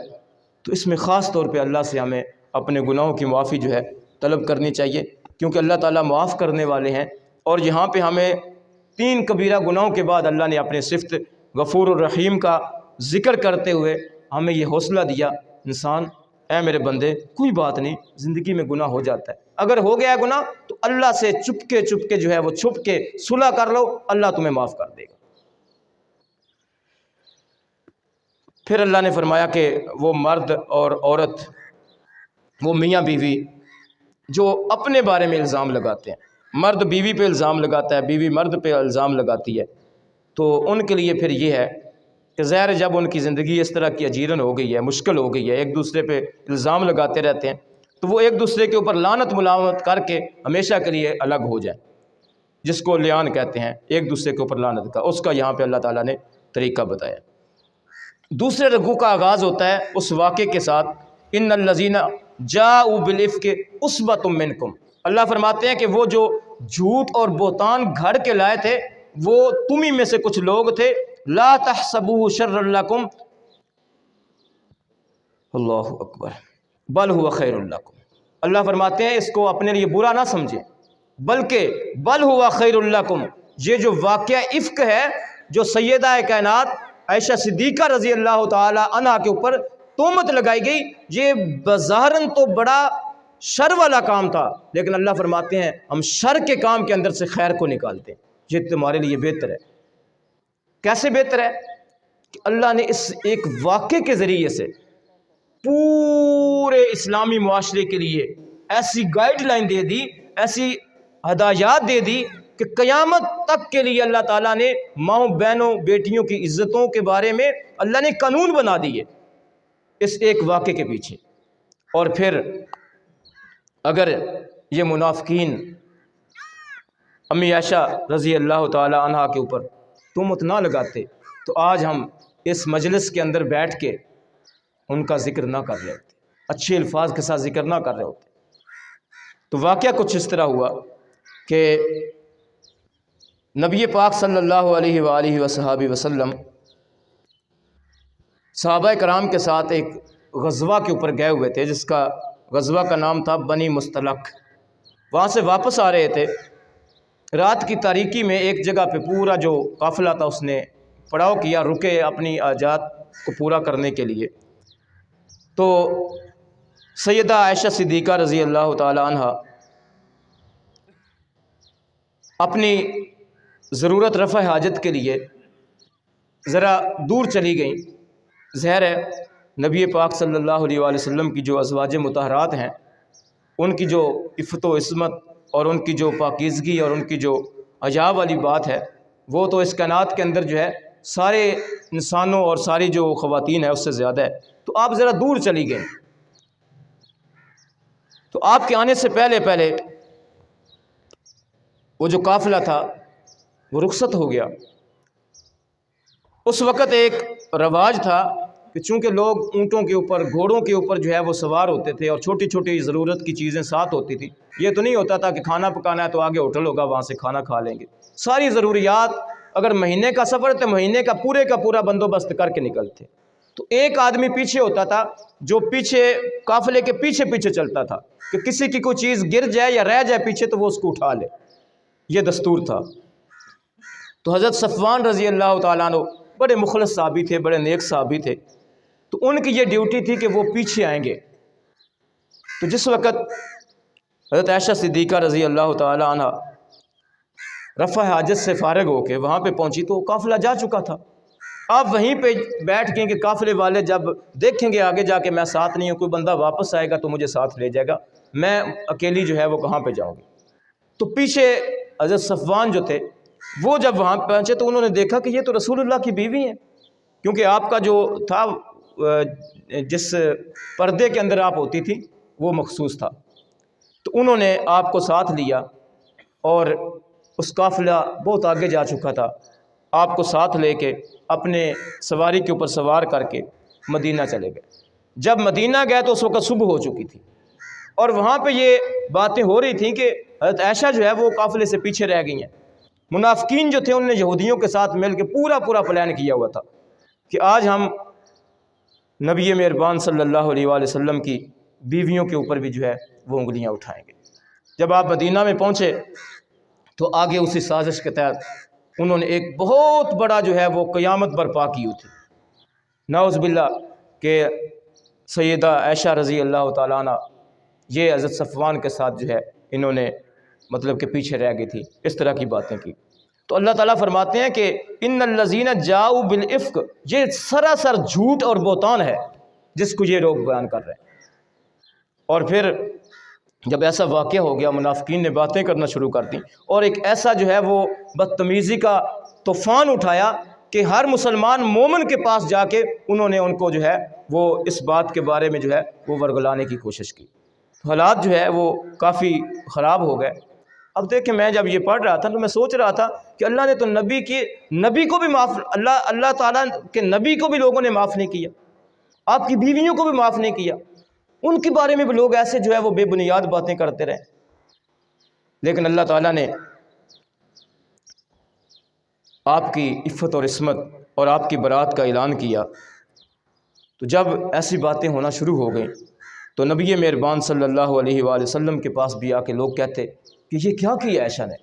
تو اس میں خاص طور پہ اللہ سے ہمیں اپنے گناہوں کی معافی جو ہے طلب کرنی چاہیے، کیونکہ اللہ تعالیٰ معاف کرنے والے ہیں۔ اور یہاں پہ ہمیں 3 کبیرہ گناہوں کے بعد اللہ نے اپنے صفت غفور الرحیم کا ذکر کرتے ہوئے ہمیں یہ حوصلہ دیا، انسان اے میرے بندے کوئی بات نہیں، زندگی میں گناہ ہو جاتا ہے، اگر ہو گیا ہے گناہ تو اللہ سے چپ کے جو ہے وہ چھپ کے صلح کر لو، اللہ تمہیں معاف کر دے گا۔ پھر اللہ نے فرمایا کہ وہ مرد اور عورت، وہ میاں بیوی جو اپنے بارے میں الزام لگاتے ہیں، مرد بیوی پہ الزام لگاتا ہے، بیوی مرد پہ الزام لگاتی ہے، تو ان کے لیے پھر یہ ہے کہ ظاہر جب ان کی زندگی اس طرح کی اجیرن ہو گئی ہے، مشکل ہو گئی ہے، ایک دوسرے پہ الزام لگاتے رہتے ہیں، تو وہ ایک دوسرے کے اوپر لعنت ملامت کر کے ہمیشہ کے لیے الگ ہو جائیں، جس کو لیان کہتے ہیں، ایک دوسرے کے اوپر لعنت کا، اس کا یہاں پہ اللہ تعالیٰ نے طریقہ بتایا۔ دوسرے رکوع کا آغاز ہوتا ہے اس واقعے کے ساتھ، ان الذین جاؤوا بالافک عصبۃ منکم، اللہ فرماتے ہیں کہ وہ جو جھوٹ اور بہتان گھڑ کے لائے تھے وہ تمہیں میں سے کچھ لوگ تھے، لا تحسبوه شرا لکم، اللہ اکبر، بل هو خیر لکم، اللہ فرماتے ہیں اس کو اپنے لیے برا نہ سمجھیں، بلکہ بل هو خیر لکم، یہ جو واقعہ افک ہے جو سیدہ کائنات عائشہ صدیقہ رضی اللہ تعالی عنہ کے اوپر تہمت لگائی گئی، یہ بظاہراً تو بڑا شر والا کام تھا، لیکن اللہ فرماتے ہیں ہم شر کے کام کے اندر سے خیر کو نکالتے ہیں، یہ تمہارے لیے بہتر ہے۔ کیسے بہتر ہے؟ کہ اللہ نے اس ایک واقعے کے ذریعے سے پورے اسلامی معاشرے کے لیے ایسی گائیڈ لائن دے دی، ایسی ہدایات دے دی کہ قیامت تک کے لیے اللہ تعالیٰ نے ماؤں بہنوں بیٹیوں کی عزتوں کے بارے میں اللہ نے قانون بنا دیے اس ایک واقعے کے پیچھے۔ اور پھر اگر یہ منافقین امی عائشہ رضی اللہ تعالی عنہ کے اوپر تہمت نہ لگاتے تو آج ہم اس مجلس کے اندر بیٹھ کے ان کا ذکر نہ کر رہے ہوتے، اچھے الفاظ کے ساتھ ذکر نہ کر رہے ہوتے۔ تو واقعہ کچھ اس طرح ہوا کہ نبی پاک صلی اللہ علیہ وآلہ وصحبہ وسلم صحابہ کرام کے ساتھ ایک غزوہ کے اوپر گئے ہوئے تھے، جس کا غزوہ کا نام تھا بنی مستلق۔ وہاں سے واپس آ رہے تھے، رات کی تاریکی میں ایک جگہ پہ پورا جو قافلہ تھا اس نے پڑاؤ کیا، رکے اپنی حاجات کو پورا کرنے کے لیے۔ تو سیدہ عائشہ صدیقہ رضی اللہ تعالی عنہ اپنی ضرورت رفع حاجت کے لیے ذرا دور چلی گئیں۔ ظاہر ہے نبی پاک صلی اللہ علیہ وآلہ وسلم کی جو ازواج مطہرات ہیں، ان کی جو عفت و عصمت اور ان کی جو پاکیزگی اور ان کی جو حیا والی بات ہے، وہ تو اس کائنات کے اندر جو ہے سارے انسانوں اور ساری جو خواتین ہیں اس سے زیادہ ہے۔ تو آپ ذرا دور چلی گئیں، تو آپ کے آنے سے پہلے وہ جو قافلہ تھا وہ رخصت ہو گیا۔ اس وقت ایک رواج تھا کہ چونکہ لوگ اونٹوں کے اوپر، گھوڑوں کے اوپر جو ہے وہ سوار ہوتے تھے اور چھوٹی چھوٹی ضرورت کی چیزیں ساتھ ہوتی تھی، یہ تو نہیں ہوتا تھا کہ کھانا پکانا ہے تو آگے ہوٹل ہوگا وہاں سے کھانا کھا لیں گے، ساری ضروریات اگر مہینے کا سفر تو مہینے کا پورا بندوبست کر کے نکلتے۔ تو ایک آدمی پیچھے ہوتا تھا جو پیچھے قافلے کے پیچھے چلتا تھا کہ کسی کی کوئی چیز گر جائے یا رہ جائے پیچھے تو وہ اس کو اٹھا لے، یہ دستور تھا۔ تو حضرت صفوان رضی اللہ تعالیٰ عنہ بڑے مخلص صحابی تھے، بڑے نیک صحابی تھے، تو ان کی یہ ڈیوٹی تھی کہ وہ پیچھے آئیں گے۔ تو جس وقت حضرت عائشہ صدیقہ رضی اللہ تعالیٰ عنہ رفع حاجت سے فارغ ہو کے وہاں پہ پہنچی تو قافلہ جا چکا تھا۔ آپ وہیں پہ بیٹھ گئے کہ قافلے والے جب دیکھیں گے آگے جا کے میں ساتھ نہیں ہوں، کوئی بندہ واپس آئے گا تو مجھے ساتھ لے جائے گا، میں اکیلی جو ہے وہ کہاں پہ جاؤں گی۔ تو پیچھے حضرت صفوان جو تھے وہ جب وہاں پہنچے تو انہوں نے دیکھا کہ یہ تو رسول اللہ کی بیوی ہیں، کیونکہ آپ کا جو تھا جس پردے کے اندر آپ ہوتی تھی وہ مخصوص تھا۔ تو انہوں نے آپ کو ساتھ لیا اور اس قافلہ بہت آگے جا چکا تھا، آپ کو ساتھ لے کے اپنے سواری کے اوپر سوار کر کے مدینہ چلے گئے۔ جب مدینہ گئے تو اس وقت صبح ہو چکی تھی اور وہاں پہ یہ باتیں ہو رہی تھیں کہ حضرت عائشہ جو ہے وہ قافلے سے پیچھے رہ گئی ہیں۔ منافقین جو تھے انہوں نے یہودیوں کے ساتھ مل کے پورا پلان کیا ہوا تھا کہ آج ہم نبی مہربان صلی اللہ علیہ وآلہ وسلم کی بیویوں کے اوپر بھی جو ہے وہ انگلیاں اٹھائیں گے۔ جب آپ مدینہ میں پہنچے تو آگے اسی سازش کے تحت انہوں نے ایک بہت بڑا جو ہے وہ قیامت برپا کی ہوئی تھی، نعوذ باللہ، کہ سیدہ عائشہ رضی اللہ تعالیٰ عنہ یہ حضرت صفوان کے ساتھ جو ہے انہوں نے مطلب کہ پیچھے رہ گئی تھی، اس طرح کی باتیں کی۔ تو اللہ تعالیٰ فرماتے ہیں کہ ان الذین جاؤ بالافک، یہ سراسر جھوٹ اور بہتان ہے جس کو یہ لوگ بیان کر رہے ہیں۔ اور پھر جب ایسا واقعہ ہو گیا، منافقین نے باتیں کرنا شروع کر دیں اور ایک ایسا جو ہے وہ بدتمیزی کا طوفان اٹھایا کہ ہر مسلمان مومن کے پاس جا کے انہوں نے ان کو جو ہے وہ اس بات کے بارے میں جو ہے وہ ورگلانے کی کوشش کی۔ حالات جو ہے وہ کافی خراب ہو گئے۔ اب دیکھیں، میں جب یہ پڑھ رہا تھا تو میں سوچ رہا تھا کہ اللہ نے تو نبی کو بھی معاف، اللہ تعالیٰ کے نبی کو بھی لوگوں نے معاف نہیں کیا، آپ کی بیویوں کو بھی معاف نہیں کیا، ان کے بارے میں بھی لوگ ایسے جو ہے وہ بے بنیاد باتیں کرتے رہے۔ لیکن اللہ تعالیٰ نے آپ کی عفت اور عصمت اور آپ کی برات کا اعلان کیا۔ تو جب ایسی باتیں ہونا شروع ہو گئیں تو نبی مہربان صلی اللہ علیہ وآلہ وسلم کے پاس بھی آ کے لوگ کہتے کہ یہ کیا کیا عائشہ نے،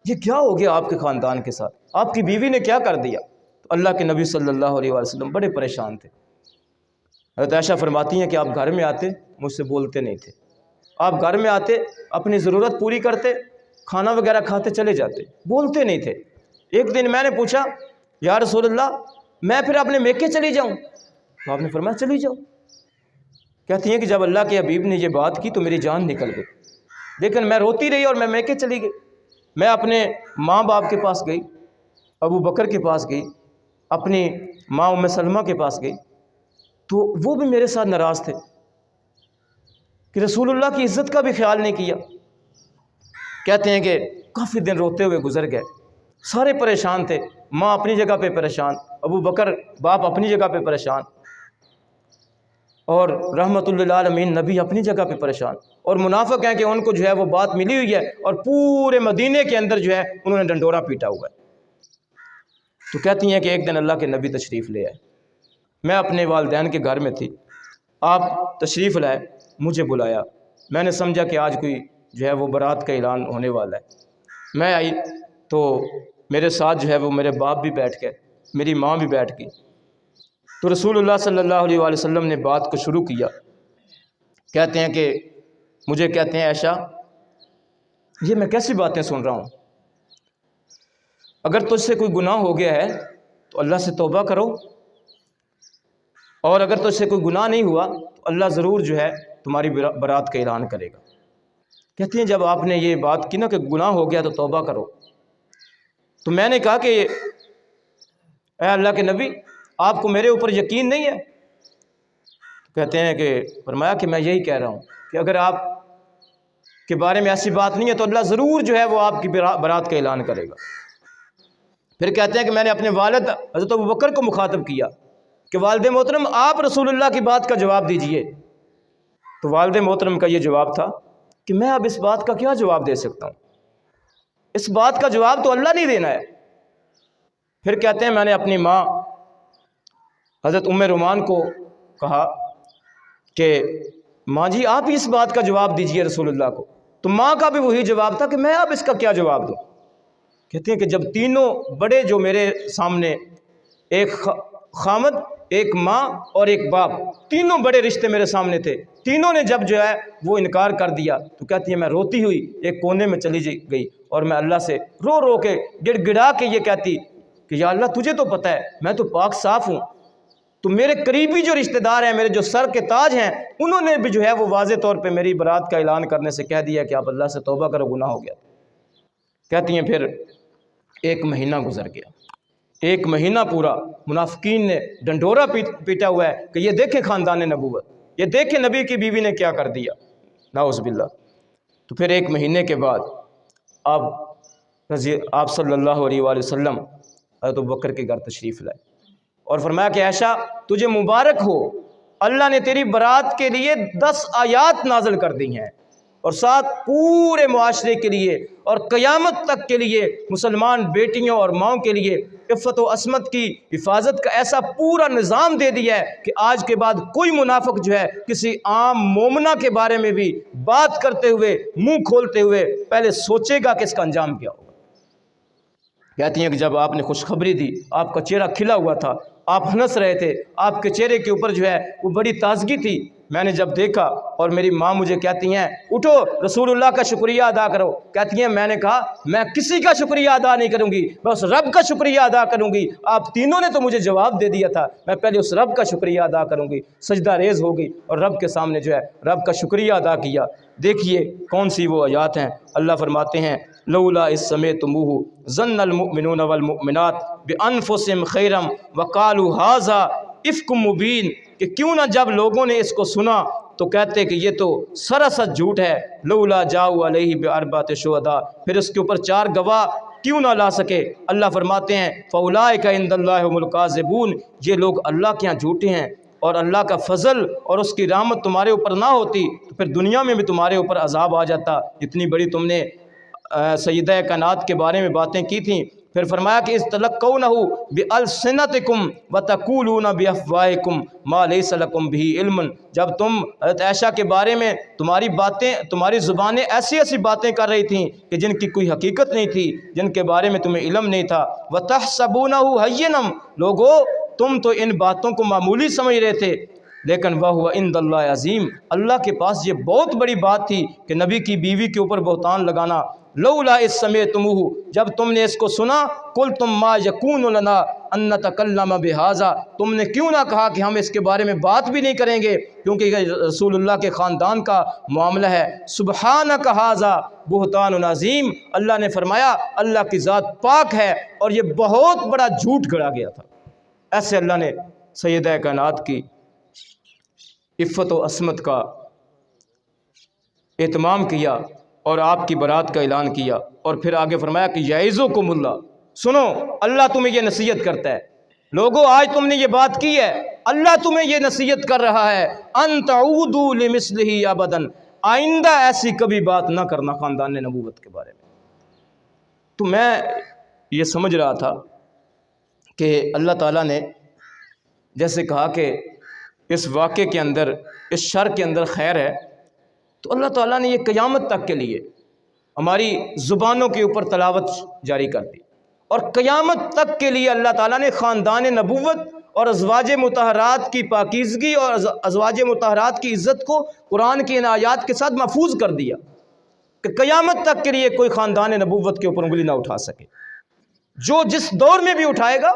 یہ کیا ہو گیا آپ کے خاندان کے ساتھ، آپ کی بیوی نے کیا کر دیا؟ تو اللہ کے نبی صلی اللہ علیہ وآلہ وسلم بڑے پریشان تھے۔ حضرت عائشہ فرماتی ہیں کہ آپ گھر میں آتے مجھ سے بولتے نہیں تھے، آپ گھر میں آتے اپنی ضرورت پوری کرتے، کھانا وغیرہ کھاتے چلے جاتے، بولتے نہیں تھے۔ ایک دن میں نے پوچھا یا رسول اللہ میں پھر اپنے میکے چلی جاؤں؟ تو آپ نے فرمایا چلی جاؤ۔ کہتی ہیں کہ جب اللہ کے حبیب نے یہ بات کی تو میری جان نکل گئی، لیکن میں روتی رہی اور میں میکے چلی گئی۔ میں اپنے ماں باپ کے پاس گئی، ابو بکر کے پاس گئی، اپنی ماں ام سلمہ کے پاس گئی، تو وہ بھی میرے ساتھ ناراض تھے کہ رسول اللہ کی عزت کا بھی خیال نہیں کیا۔ کہتے ہیں کہ کافی دن روتے ہوئے گزر گئے، سارے پریشان تھے، ماں اپنی جگہ پہ پریشان، ابو بکر باپ اپنی جگہ پہ پریشان، اور رحمت للعالمین نبی اپنی جگہ پہ پریشان، اور منافق ہیں کہ ان کو جو ہے وہ بات ملی ہوئی ہے اور پورے مدینے کے اندر جو ہے انہوں نے ڈنڈورا پیٹا ہوا ہے۔ تو کہتی ہیں کہ ایک دن اللہ کے نبی تشریف لے آئے، میں اپنے والدین کے گھر میں تھی، آپ تشریف لائے، مجھے بلایا، میں نے سمجھا کہ آج کوئی جو ہے وہ برات کا اعلان ہونے والا ہے۔ میں آئی تو میرے ساتھ جو ہے وہ میرے باپ بھی بیٹھ گئے، میری ماں بھی بیٹھ گئی۔ تو رسول اللہ صلی اللہ علیہ وآلہ وسلم نے بات کو شروع کیا، کہتے ہیں کہ مجھے کہتے ہیں عائشہ یہ میں کیسی باتیں سن رہا ہوں، اگر تجھ سے کوئی گناہ ہو گیا ہے تو اللہ سے توبہ کرو، اور اگر تجھ سے کوئی گناہ نہیں ہوا تو اللہ ضرور جو ہے تمہاری برات کا اعلان کرے گا۔ کہتی ہیں جب آپ نے یہ بات کی نا کہ گناہ ہو گیا تو توبہ کرو، تو میں نے کہا کہ اے اللہ کے نبی آپ کو میرے اوپر یقین نہیں ہے؟ کہتے ہیں کہ فرمایا کہ میں یہی کہہ رہا ہوں کہ اگر آپ کے بارے میں ایسی بات نہیں ہے تو اللہ ضرور جو ہے وہ آپ کی برات کا اعلان کرے گا۔ پھر کہتے ہیں کہ میں نے اپنے والد حضرت ابو بکر کو مخاطب کیا کہ والد محترم آپ رسول اللہ کی بات کا جواب دیجئے۔ تو والد محترم کا یہ جواب تھا کہ میں اب اس بات کا کیا جواب دے سکتا ہوں، اس بات کا جواب تو اللہ نہیں دینا ہے۔ پھر کہتے ہیں میں نے اپنی ماں حضرت ام رومان کو کہا کہ ماں جی آپ ہی اس بات کا جواب دیجئے رسول اللہ کو۔ تو ماں کا بھی وہی جواب تھا کہ میں اب اس کا کیا جواب دوں۔ کہتے ہیں کہ جب تینوں بڑے جو میرے سامنے، ایک خامد، ایک ماں اور ایک باپ، تینوں بڑے رشتے میرے سامنے تھے، تینوں نے جب جو ہے وہ انکار کر دیا تو کہتی ہے میں روتی ہوئی ایک کونے میں چلی گئی اور میں اللہ سے رو رو کے گڑ گڑا کے یہ کہتی کہ یا اللہ تجھے تو پتہ ہے میں تو پاک صاف ہوں، تو میرے قریبی جو رشتہ دار ہیں، میرے جو سر کے تاج ہیں، انہوں نے بھی جو ہے وہ واضح طور پہ میری برات کا اعلان کرنے سے کہہ دیا کہ آپ اللہ سے توبہ کرو، گناہ ہو گیا۔ کہتی ہیں پھر ایک مہینہ گزر گیا، ایک مہینہ پورا منافقین نے ڈنڈورا پیٹا ہوا ہے کہ یہ دیکھیں خاندان نبوت، یہ دیکھیں نبی کی بیوی نے کیا کر دیا، نعوذ باللہ۔ تو پھر ایک مہینے کے بعد آپ صلی اللہ علیہ وآلہ وسلم حضرت ابوبکر کے گھر تشریف لائے اور فرمایا کہ عائشہ تجھے مبارک ہو، اللہ نے تیری برات کے لیے 10 آیات نازل کر دی ہیں، اور ساتھ پورے معاشرے کے لیے اور قیامت تک کے لیے مسلمان بیٹیوں اور ماؤں کے لیے عفت و عصمت کی حفاظت کا ایسا پورا نظام دے دیا ہے کہ آج کے بعد کوئی منافق جو ہے کسی عام مومنہ کے بارے میں بھی بات کرتے ہوئے منہ کھولتے ہوئے پہلے سوچے گا کہ اس کا انجام کیا ہوگا۔ کہتی ہیں کہ جب آپ نے خوشخبری دی، آپ کا چہرہ کھلا ہوا تھا، آپ ہنس رہے تھے، آپ کے چہرے کے اوپر جو ہے وہ بڑی تازگی تھی، میں نے جب دیکھا اور میری ماں مجھے کہتی ہیں اٹھو رسول اللہ کا شکریہ ادا کرو، کہتی ہیں میں نے کہا میں کسی کا شکریہ ادا نہیں کروں گی، میں اس رب کا شکریہ ادا کروں گی، آپ تینوں نے تو مجھے جواب دے دیا تھا، میں پہلے اس رب کا شکریہ ادا کروں گی۔ سجدہ ریز ہو گئی اور رب کے سامنے جو ہے رب کا شکریہ ادا کیا۔ دیکھیے کون سی وہ آیات ہیں، اللہ فرماتے ہیں لولا اذ سمعتموہ ظن المؤمنون والمؤمنات بانفسہم خیرا وقالوا ھذا افک مبین، کہ کیوں نہ جب لوگوں نے اس کو سنا تو کہتے کہ یہ تو سراسر جھوٹ ہے، لولا جاؤ علیہ باربعۃ شہداء، پھر اس کے اوپر 4 گواہ کیوں نہ لا سکے۔ اللہ فرماتے ہیں فاولئک عند اللہ هم الکاذبون، یہ لوگ اللہ کے ہاں جھوٹے ہیں، اور اللہ کا فضل اور اس کی رحمت تمہارے اوپر نہ ہوتی تو پھر دنیا میں بھی تمہارے اوپر عذاب آ جاتا۔ اتنی بڑی تم نے سیدہ کائنات کے بارے میں باتیں کی تھیں، پھر فرمایا کہ استلقونہ بألسنتکم وتقولون بافواہکم ما لیس لکم بہ علم، جب تم حضرت عائشہ کے بارے میں تمہاری زبانیں ایسی باتیں کر رہی تھیں کہ جن کی کوئی حقیقت نہیں تھی، جن کے بارے میں تمہیں علم نہیں تھا، وتحسبونہ ہینا، لوگو تم تو ان باتوں کو معمولی سمجھ رہے تھے، لیکن وَهُوَ عِندَ اللَّهِ عظیم، اللہ کے پاس یہ بہت بڑی بات تھی کہ نبی کی بیوی کے اوپر بہتان لگانا۔ لولا اذ سمعتموہ، جب تم نے اس کو سنا، قلتم ما یکون لنا ان نتکلم بہذا، تم نے کیوں نہ کہا کہ ہم اس کے بارے میں بات بھی نہیں کریں گے کیونکہ یہ رسول اللہ کے خاندان کا معاملہ ہے۔ سبحانک ھذا بہتان عظیم، اللہ نے فرمایا اللہ کی ذات پاک ہے اور یہ بہت بڑا جھوٹ گڑا گیا تھا۔ ایسے اللہ نے سیدہ کائنات کی عفت و عصمت کا اہتمام کیا اور آپ کی برات کا اعلان کیا، اور پھر آگے فرمایا کہ یعظکم اللہ، سنو اللہ تمہیں یہ نصیحت کرتا ہے، لوگو آج تم نے یہ بات کی ہے، اللہ تمہیں یہ نصیحت کر رہا ہے ان تعودوا لمثلہ ابدا، آئندہ ایسی کبھی بات نہ کرنا خاندان نبوت کے بارے میں۔ تو میں یہ سمجھ رہا تھا کہ اللہ تعالیٰ نے جیسے کہا کہ اس واقعے کے اندر، اس شر کے اندر خیر ہے، تو اللہ تعالیٰ نے یہ قیامت تک کے لیے ہماری زبانوں کے اوپر تلاوت جاری کر دی، اور قیامت تک کے لیے اللہ تعالیٰ نے خاندان نبوت اور ازواج مطہرات کی پاکیزگی اور ازواج مطہرات کی عزت کو قرآن کی ان آیات کے ساتھ محفوظ کر دیا کہ قیامت تک کے لیے کوئی خاندان نبوت کے اوپر انگلی نہ اٹھا سکے۔ جو جس دور میں بھی اٹھائے گا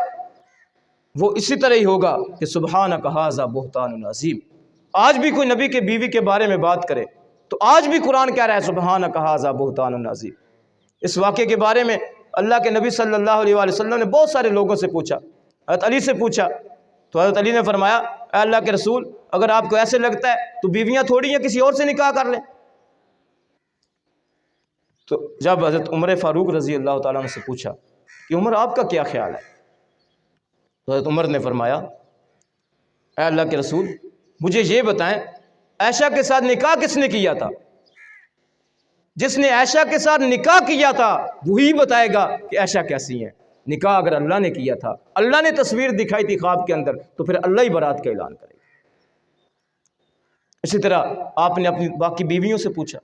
وہ اسی طرح ہی ہوگا کہ سبحانک ھذا بہتان عظیم۔ آج بھی کوئی نبی کے بیوی کے بارے میں بات کرے تو آج بھی قرآن کہہ رہا ہے سبحانک ھذا بہتان عظیم۔ اس واقعے کے بارے میں اللہ کے نبی صلی اللہ علیہ وآلہ وسلم نے بہت سارے لوگوں سے پوچھا، حضرت علی سے پوچھا تو حضرت علی نے فرمایا اے اللہ کے رسول، اگر آپ کو ایسے لگتا ہے تو بیویاں تھوڑی ہیں، کسی اور سے نکاح کر لیں۔ تو جب حضرت عمر فاروق رضی اللہ تعالیٰ عنہ سے پوچھا کہ عمر آپ کا کیا خیال ہے، تو حضرت عمر نے فرمایا اے اللہ کے رسول مجھے یہ بتائیں عائشہ کے ساتھ نکاح کس نے کیا تھا؟ جس نے عائشہ کے ساتھ نکاح کیا تھا وہی بتائے گا کہ عائشہ کیسی ہیں۔ نکاح اگر اللہ نے کیا تھا، اللہ نے تصویر دکھائی تھی خواب کے اندر، تو پھر اللہ ہی برات کا اعلان کرے گا۔ اسی طرح آپ نے اپنی باقی بیویوں سے پوچھا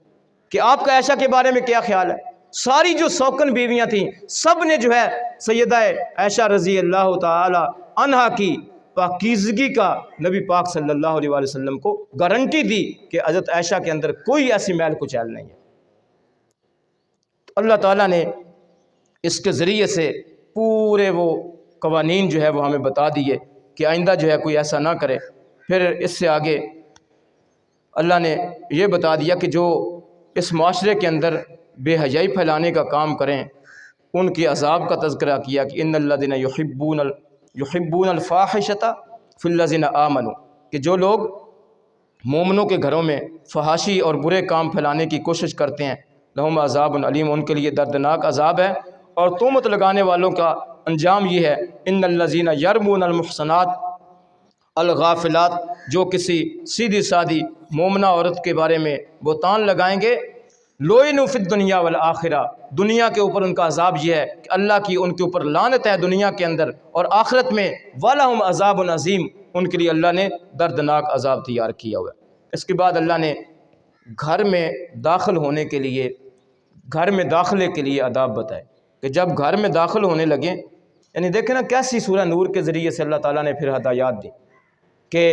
کہ آپ کا عائشہ کے بارے میں کیا خیال ہے، ساری جو سوکن بیویاں تھیں سب نے جو ہے سیدہ عائشہ رضی اللہ تعالی عنہا کی پاکیزگی کا نبی پاک صلی اللہ علیہ وآلہ وسلم کو گارنٹی دی کہ حضرت عائشہ کے اندر کوئی ایسی میل کچیل نہیں ہے۔ اللہ تعالیٰ نے اس کے ذریعے سے پورے وہ قوانین جو ہے وہ ہمیں بتا دیے کہ آئندہ جو ہے کوئی ایسا نہ کرے۔ پھر اس سے آگے اللہ نے یہ بتا دیا کہ جو اس معاشرے کے اندر بے حیائی پھیلانے کا کام کریں ان کی عذاب کا تذکرہ کیا کہ ان الذین یحبون الفاحشۃ فی الذین آمنوا، کہ جو لوگ مومنوں کے گھروں میں فحاشی اور برے کام پھیلانے کی کوشش کرتے ہیں لہم عذاب علیم، ان کے لیے دردناک عذاب ہے۔ اور تہمت لگانے والوں کا انجام یہ ہے ان الذین یرمون المحصنات الغافلات، جو کسی سیدھی سادی مومنہ عورت کے بارے میں بہتان لگائیں گے لوئنوا فی الدنیا والآخرہ، دنیا کے اوپر ان کا عذاب یہ ہے کہ اللہ کی ان کے اوپر لعنت ہے دنیا کے اندر، اور آخرت میں وَلَهُمْ عَذَابٌ عَظِيمٌ، ان کے لیے اللہ نے دردناک عذاب تیار کیا ہوا ہے۔ اس کے بعد اللہ نے گھر میں داخل ہونے کے لیے، گھر میں داخلے کے لیے آداب بتائے کہ جب گھر میں داخل ہونے لگیں، یعنی دیکھیں نا کیسی سورہ نور کے ذریعے سے اللہ تعالیٰ نے پھر ہدایات دی کہ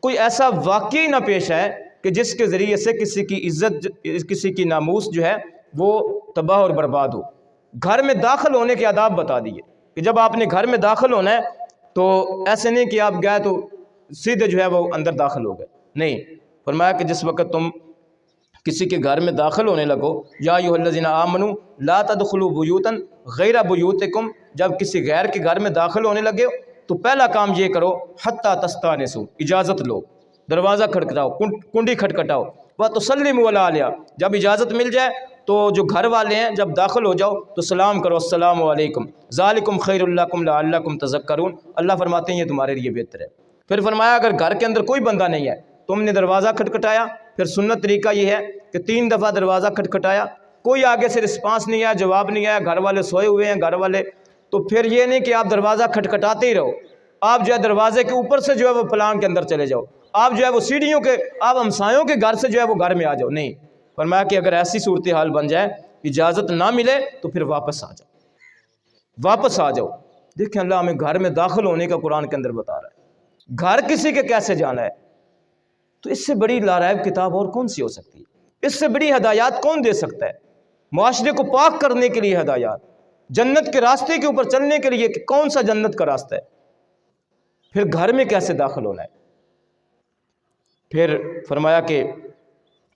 کوئی ایسا واقعی نہ پیش آئے کہ جس کے ذریعے سے کسی کی عزت، کسی کی ناموس جو ہے وہ تباہ اور برباد ہو۔ گھر میں داخل ہونے کے آداب بتا دیے کہ جب آپ نے گھر میں داخل ہونا ہے تو ایسے نہیں کہ آپ گئے تو سیدھے جو ہے وہ اندر داخل ہو گئے، نہیں، فرمایا کہ جس وقت تم کسی کے گھر میں داخل ہونے لگو، یا ایھا الذین آمنوا لا تدخلوا بیوتا غیر بیوتکم، جب کسی غیر کے گھر میں داخل ہونے لگے تو پہلا کام یہ کرو حتی تستانسوا، اجازت لو، دروازہ کھٹکھٹاؤ، کنڈی کھٹکھٹاؤ، وتسلموا علی اہلہا، جب اجازت مل جائے تو جو گھر والے ہیں جب داخل ہو جاؤ تو سلام کرو، السلام علیکم، ذالکم خیر لکم لعلکم تذکرون، اللہ فرماتے ہیں یہ تمہارے لیے بہتر ہے۔ پھر فرمایا اگر گھر کے اندر کوئی بندہ نہیں ہے، تم نے دروازہ کھٹکھٹایا، پھر سنت طریقہ یہ ہے کہ 3 دفعہ دروازہ کھٹکھٹایا، کوئی آگے سے رسپانس نہیں آیا، جواب نہیں آیا، گھر والے سوئے ہوئے ہیں گھر والے، تو پھر یہ نہیں کہ آپ دروازہ کھٹکھٹاتے ہی رہو، آپ جو ہے دروازے کے اوپر سے جو ہے وہ پلان کے اندر چلے جاؤ، آپ جو ہے وہ سیڑھیوں کے، آپ ہمسایوں کے گھر سے جو ہے وہ گھر میں آ جاؤ، نہیں، فرمایا کہ اگر ایسی صورتحال بن جائے، اجازت نہ ملے تو پھر واپس آ جاؤ، واپس آ جاؤ۔ دیکھیں اللہ ہمیں گھر میں داخل ہونے کا قرآن کے اندر بتا رہا ہے، گھر کسی کے کیسے جانا ہے، تو اس سے بڑی لارائب کتاب اور کون سی ہو سکتی ہے؟ اس سے بڑی ہدایات کون دے سکتا ہے؟ معاشرے کو پاک کرنے کے لیے ہدایات، جنت کے راستے کے اوپر چلنے کے لیے کہ کون سا جنت کا راستہ ہے، پھر گھر میں کیسے داخل ہونا ہے۔ پھر فرمایا کہ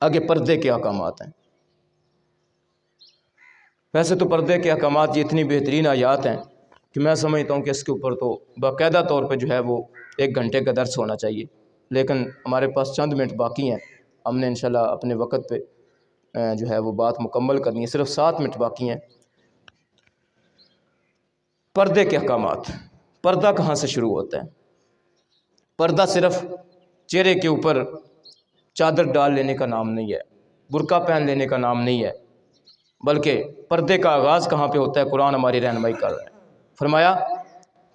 آگے پردے کے احکامات ہیں۔ ویسے تو پردے کے احکامات یہ اتنی بہترین آیات ہیں کہ میں سمجھتا ہوں کہ اس کے اوپر تو باقاعدہ طور پہ جو ہے وہ 1 گھنٹے کا درس ہونا چاہیے، لیکن ہمارے پاس چند منٹ باقی ہیں، ہم نے انشاءاللہ اپنے وقت پہ جو ہے وہ بات مکمل کرنی ہے، صرف 7 منٹ باقی ہیں۔ پردے کے احکامات، پردہ کہاں سے شروع ہوتا ہے؟ پردہ صرف چہرے کے اوپر چادر ڈال لینے کا نام نہیں ہے، برقع پہن لینے کا نام نہیں ہے، بلکہ پردے کا آغاز کہاں پہ ہوتا ہے؟ قرآن ہماری رہنمائی کر رہا ہے۔ فرمایا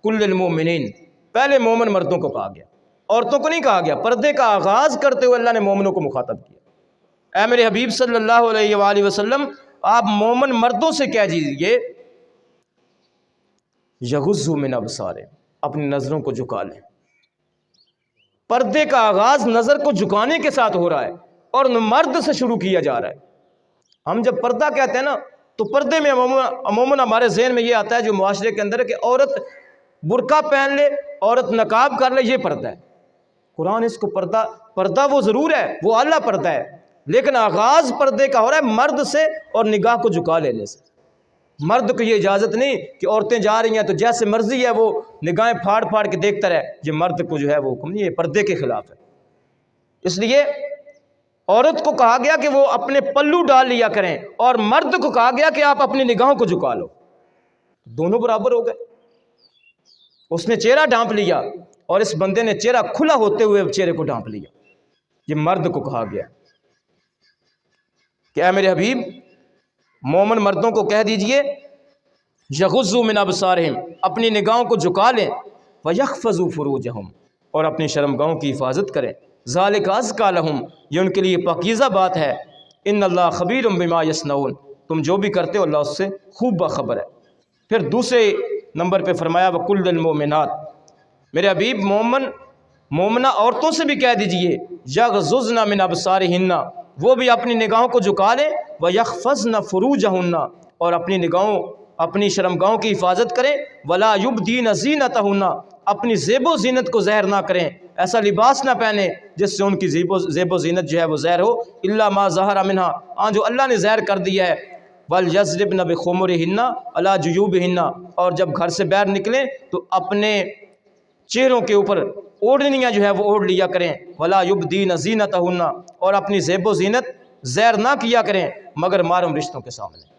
کل المؤمنین، پہلے مومن مردوں کو کہا گیا، عورتوں کو نہیں کہا گیا۔ پردے کا آغاز کرتے ہوئے اللہ نے مومنوں کو مخاطب کیا، اے میرے حبیب صلی اللہ علیہ وآلہ وسلم، آپ مومن مردوں سے کہہ دیجئے یغضوا من ابصارہم، اپنی نظروں کو جھکا لیں۔ پردے کا آغاز نظر کو جھکانے کے ساتھ ہو رہا ہے اور مرد سے شروع کیا جا رہا ہے۔ ہم جب پردہ کہتے ہیں نا تو پردے میں عموماً ہمارے ذہن میں یہ آتا ہے جو معاشرے کے اندر ہے کہ عورت برقع پہن لے، عورت نقاب کر لے، یہ پردہ ہے۔ قرآن اس کو پردہ وہ ضرور ہے، وہ اعلیٰ پردہ ہے، لیکن آغاز پردے کا ہو رہا ہے مرد سے اور نگاہ کو جھکا لینے سے۔ مرد کو یہ اجازت نہیں کہ عورتیں جا رہی ہیں تو جیسے مرضی ہے وہ نگاہیں پھاڑ پھاڑ کے دیکھتا رہے، یہ مرد کو جو ہے وہ حکم نہیں، یہ پردے کے خلاف ہے۔ اس لیے عورت کو کہا گیا کہ وہ اپنے پلو ڈال لیا کریں اور مرد کو کہا گیا کہ آپ اپنی نگاہوں کو جھکا لو، دونوں برابر ہو گئے۔ اس نے چہرہ ڈھانپ لیا اور اس بندے نے چہرہ کھلا ہوتے ہوئے چہرے کو ڈھانپ لیا، یہ مرد کو کہا گیا کہ اے میرے حبیب مومن مردوں کو کہہ دیجئے یغضوا من ابصارہم، اپنی نگاہوں کو جھکا لیں، ویحفظوا فروجہم، اور اپنی شرمگاہوں کی حفاظت کریں، ذالک ازکی لہم، یہ ان کے لیے پاکیزہ بات ہے، ان اللہ خبیر بما یصنعون، تم جو بھی کرتے ہو اللہ اس سے خوب باخبر ہے۔ پھر دوسرے نمبر پہ فرمایا وکل المؤمنات، میرے حبیب مومنہ عورتوں سے بھی کہہ دیجئے یغضضن من ابصارہن، وہ بھی اپنی نگاہوں کو جھکا لیں، ویحفظن فروجہن، اور اپنی نگاہوں اپنی شرمگاہوں کی حفاظت کریں، ولا یبدین زینتہن، اپنی زیب و زینت کو ظاہر نہ کریں، ایسا لباس نہ پہنیں جس سے ان کی زیب و زینت جو ہے وہ ظاہر ہو، الا ما ظہر منہا، جو اللہ نے ظاہر کر دیا ہے، وَلْيَضْرِبْنَ بِخُمُرِهِنَّ عَلَى جُيُوبِهِنَّ، اور جب گھر سے باہر نکلیں تو اپنے چہروں کے اوپر اوڑھنیاں جو ہے وہ اوڑھ لیا کریں، وَلَا يُبْدِينَ زِينَتَهُنَّ، اور اپنی زیب و زینت ظاہر نہ کیا کریں مگر محرم رشتوں کے سامنے۔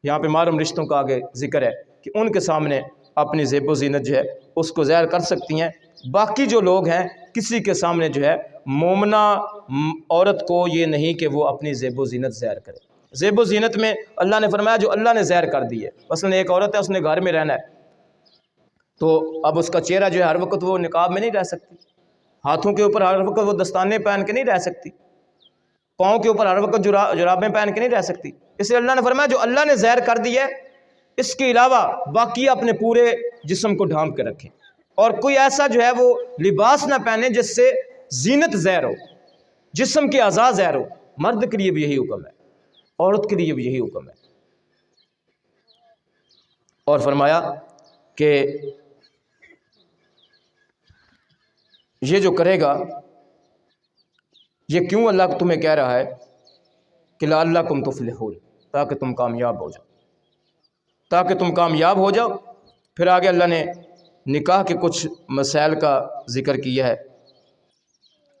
یہاں پہ محرم رشتوں کا آگے ذکر ہے کہ ان کے سامنے اپنی زیب و زینت جو ہے اس کو ظاہر کر سکتی ہیں۔ باقی جو لوگ ہیں کسی کے سامنے جو ہے مومنہ عورت کو یہ نہیں کہ وہ اپنی زیب و زینت ظاہر کرے۔ زیب و زینت میں اللہ نے فرمایا جو اللہ نے ظاہر کر دی ہے، مثلا ایک عورت ہے اس نے گھر میں رہنا ہے تو اب اس کا چہرہ جو ہے ہر وقت وہ نقاب میں نہیں رہ سکتی، ہاتھوں کے اوپر ہر وقت وہ دستانے پہن کے نہیں رہ سکتی، پاؤں کے اوپر ہر وقت جرابیں پہن کے نہیں رہ سکتی۔ اس لیے اللہ نے فرمایا جو اللہ نے ظاہر کر دی ہے اس کے علاوہ باقی اپنے پورے جسم کو ڈھانپ کے رکھیں، اور کوئی ایسا جو ہے وہ لباس نہ پہنے جس سے زینت ظاہر ہو، جسم کے اعضاء ظاہر ہو۔ مرد کے لیے بھی یہی حکم ہے، عورت کے لیے بھی یہی حکم ہے۔ اور فرمایا کہ یہ جو کرے گا، یہ کیوں اللہ تمہیں کہہ رہا ہے کہ لعلکم تفلحون، تاکہ تم کامیاب ہو جاؤ، تاکہ تم کامیاب ہو جاؤ۔ پھر آگے اللہ نے نکاح کے کچھ مسائل کا ذکر کیا ہے،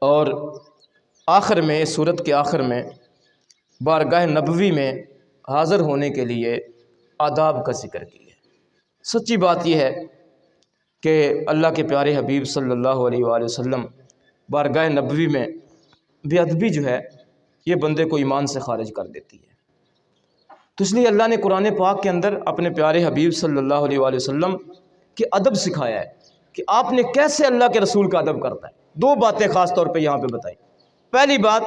اور آخر میں اس سورت کے آخر میں بارگاہ نبوی میں حاضر ہونے کے لیے آداب کا ذکر کیا ہے۔ سچی بات یہ ہے کہ اللہ کے پیارے حبیب صلی اللہ علیہ وآلہ وسلم بارگاہ نبوی میں بے ادبی جو ہے یہ بندے کو ایمان سے خارج کر دیتی ہے۔ تو اس لیے اللہ نے قرآن پاک کے اندر اپنے پیارے حبیب صلی اللہ علیہ وآلہ وسلم کے ادب سکھایا ہے کہ آپ نے کیسے اللہ کے رسول کا ادب کرتا ہے۔ دو باتیں خاص طور پہ یہاں پہ بتائیں۔ پہلی بات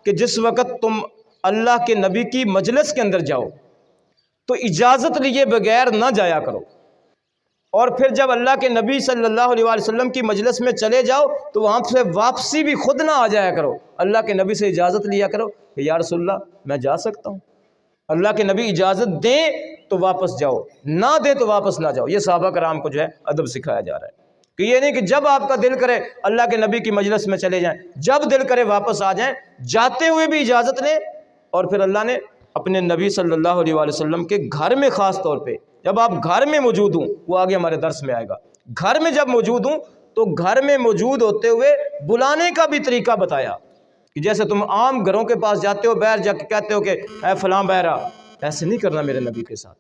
کہ جس وقت تم اللہ کے نبی کی مجلس کے اندر جاؤ تو اجازت لیے بغیر نہ جایا کرو، اور پھر جب اللہ کے نبی صلی اللہ علیہ وآلہ وسلم کی مجلس میں چلے جاؤ تو وہاں سے واپسی بھی خود نہ آ جایا کرو، اللہ کے نبی سے اجازت لیا کرو کہ یا رسول اللہ میں جا سکتا ہوں۔ اللہ کے نبی اجازت دیں تو واپس جاؤ، نہ دیں تو واپس نہ جاؤ۔ یہ صحابہ کرام کو جو ہے ادب سکھایا جا رہا ہے کہ یہ نہیں کہ جب آپ کا دل کرے اللہ کے نبی کی مجلس میں چلے جائیں، جب دل کرے واپس آ جائیں، جاتے ہوئے بھی اجازت لیں۔ اور پھر اللہ نے اپنے نبی صلی اللہ علیہ وآلہ وسلم کے گھر میں خاص طور پہ جب آپ گھر میں موجود ہوں، وہ آگے ہمارے درس میں آئے گا، گھر میں جب موجود ہوں تو گھر میں موجود ہوتے ہوئے بلانے کا بھی طریقہ بتایا کہ جیسے تم عام گھروں کے پاس جاتے ہو، باہر جا کے کہتے ہو کہ اے فلاں بہرا، ایسے نہیں کرنا میرے نبی کے ساتھ۔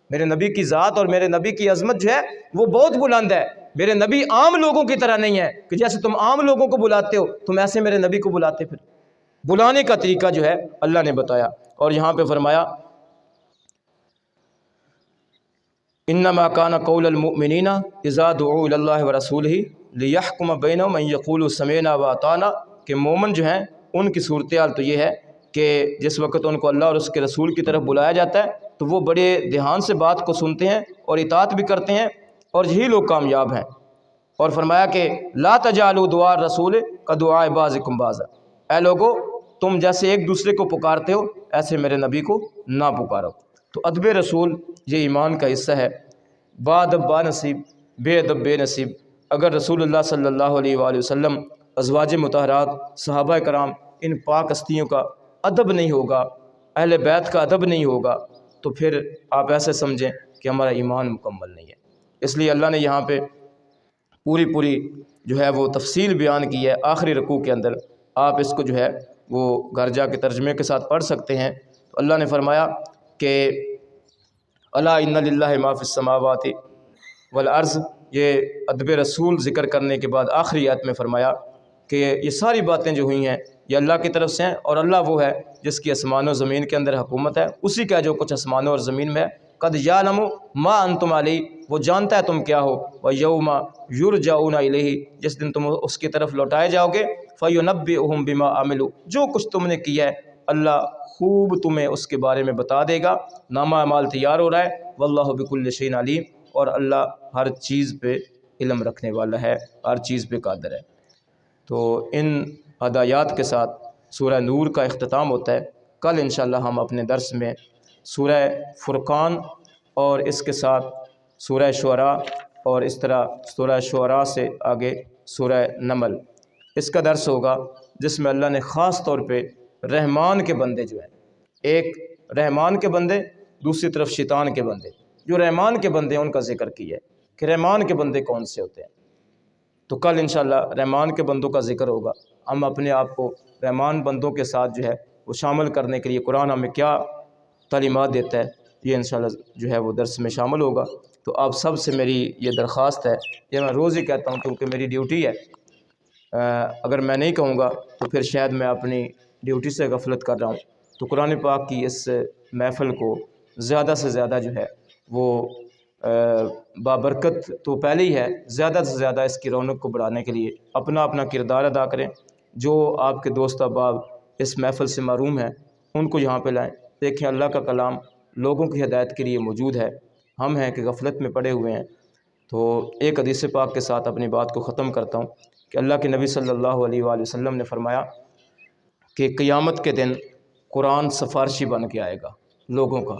میرے نبی کی ذات اور میرے نبی کی عظمت جو ہے وہ بہت بلند ہے۔ میرے نبی عام لوگوں کی طرح نہیں ہے کہ جیسے تم عام لوگوں کو بلاتے ہو تم ایسے میرے نبی کو بلاتے۔ پھر بلانے کا طریقہ جو ہے اللہ نے بتایا، اور یہاں پہ فرمایا انما کان قول المؤمنین اذا دعوا الی اللہ ورسولہ لیحکم بینہم ان یقولوا سمعنا واطعنا، کہ مومن جو ہیں ان کی صورتحال تو یہ ہے کہ جس وقت ان کو اللہ اور اس کے رسول کی طرف بلایا جاتا ہے تو وہ بڑے دھیان سے بات کو سنتے ہیں اور اطاعت بھی کرتے ہیں، اور یہی لوگ کامیاب ہیں۔ اور فرمایا کہ لا تجعلوا دعاء الرسول کدعاء بعضکم بعضا، اے لوگو تم جیسے ایک دوسرے کو پکارتے ہو ایسے میرے نبی کو نہ پکارو۔ تو ادب رسول یہ ایمان کا حصہ ہے۔ باادب با نصیب، بے ادب بے نصیب۔ اگر رسول اللہ صلی اللہ علیہ وآلہ وسلم، ازواج مطہرات، صحابہ کرام، ان پاک ہستیوں کا ادب نہیں ہوگا، اہل بیت کا ادب نہیں ہوگا، تو پھر آپ ایسے سمجھیں کہ ہمارا ایمان مکمل نہیں ہے۔ اس لیے اللہ نے یہاں پہ پوری جو ہے وہ تفصیل بیان کی ہے آخری رکوع کے اندر۔ آپ اس کو جو ہے وہ گھر جا کے ترجمے کے ساتھ پڑھ سکتے ہیں۔ تو اللہ نے فرمایا کہ الا ان للہ ما فی السماوات والارض، یہ ادب رسول ذکر کرنے کے بعد آخری آیت میں فرمایا کہ یہ ساری باتیں جو ہوئی ہیں یہ اللہ کی طرف سے ہیں، اور اللہ وہ ہے جس کی آسمان و زمین کے اندر حکومت ہے، اسی کا جو کچھ آسمانوں اور زمین میں ہے۔ قد یعلم ما انتم علیہ، وہ جانتا ہے تم کیا ہو، ویوم یرجعون الیہ، جس دن تم اس کی طرف لوٹائے جاؤ گے، فینبئہم بما عملوا، جو کچھ تم نے کیا ہے اللہ خوب تمہیں اس کے بارے میں بتا دے گا۔ نامہ اعمال تیار ہو رہا ہے، واللہ بکل شیء علیم، اور اللہ ہر چیز پہ علم رکھنے والا ہے، ہر چیز پہ قادر ہے۔ تو ان ہدایات کے ساتھ سورہ نور کا اختتام ہوتا ہے۔ کل انشاءاللہ ہم اپنے درس میں سورہ فرقان اور اس کے ساتھ سورہ شعراء، اور اس طرح سورہ شعراء سے آگے سورہ نمل، اس کا درس ہوگا، جس میں اللہ نے خاص طور پہ رحمان کے بندے جو ہیں، ایک رحمان کے بندے، دوسری طرف شیطان کے بندے، جو رحمان کے بندے ہیں ان کا ذکر کیا ہے کہ رحمان کے بندے کون سے ہوتے ہیں۔ تو کل انشاءاللہ رحمان کے بندوں کا ذکر ہوگا۔ ہم اپنے آپ کو رحمان بندوں کے ساتھ جو ہے وہ شامل کرنے کے لیے قرآن ہمیں کیا تعلیمات دیتا ہے، یہ انشاءاللہ جو ہے وہ درس میں شامل ہوگا۔ تو آپ سب سے میری یہ درخواست ہے، یہ میں روز ہی کہتا ہوں کیونکہ میری ڈیوٹی ہے، اگر میں نہیں کہوں گا تو پھر شاید میں اپنی ڈیوٹی سے غفلت کر رہا ہوں۔ تو قرآن پاک کی اس محفل کو زیادہ سے زیادہ جو ہے وہ بابرکت تو پہلے ہی ہے، زیادہ سے زیادہ اس کی رونق کو بڑھانے کے لیے اپنا اپنا کردار ادا کریں۔ جو آپ کے دوست احباب اس محفل سے محروم ہیں ان کو یہاں پہ لائیں۔ دیکھیں اللہ کا کلام لوگوں کی ہدایت کے لیے موجود ہے، ہم ہیں کہ غفلت میں پڑے ہوئے ہیں۔ تو ایک حدیث پاک کے ساتھ اپنی بات کو ختم کرتا ہوں کہ اللہ کے نبی صلی اللہ علیہ وآلہ وسلم نے فرمایا کہ قیامت کے دن قرآن سفارشی بن کے آئے گا لوگوں کا۔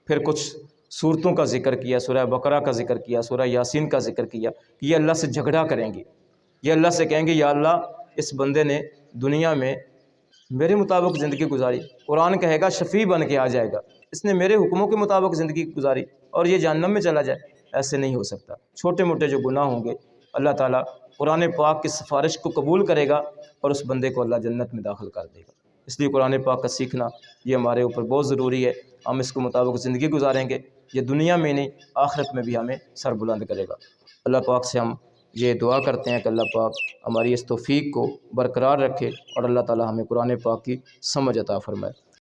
پھر کچھ صورتوں کا ذکر کیا، سورہ بقرہ کا ذکر کیا، سورہ یاسین کا ذکر کیا کہ یہ اللہ سے جھگڑا کریں گے، یہ اللہ سے کہیں گے یا اللہ اس بندے نے دنیا میں میرے مطابق زندگی گزاری، قرآن کہے گا شفیع بن کے آ جائے گا، اس نے میرے حکموں کے مطابق زندگی گزاری اور یہ جہنم میں چلا جائے۔ ایسے نہیں ہو سکتا۔ چھوٹے موٹے جو گناہ ہوں گے اللہ تعالیٰ قرآن پاک کی سفارش کو قبول کرے گا اور اس بندے کو اللہ جنت میں داخل کر دے گا۔ اس لیے قرآن پاک کا سیکھنا یہ ہمارے اوپر بہت ضروری ہے۔ ہم اس کے مطابق زندگی گزاریں گے، یہ دنیا میں نہیں آخرت میں بھی ہمیں سر بلند کرے گا۔ اللہ پاک سے ہم یہ دعا کرتے ہیں کہ اللہ پاک ہماری اس توفیق کو برقرار رکھے اور اللہ تعالیٰ ہمیں قرآن پاک کی سمجھ عطا فرمائے۔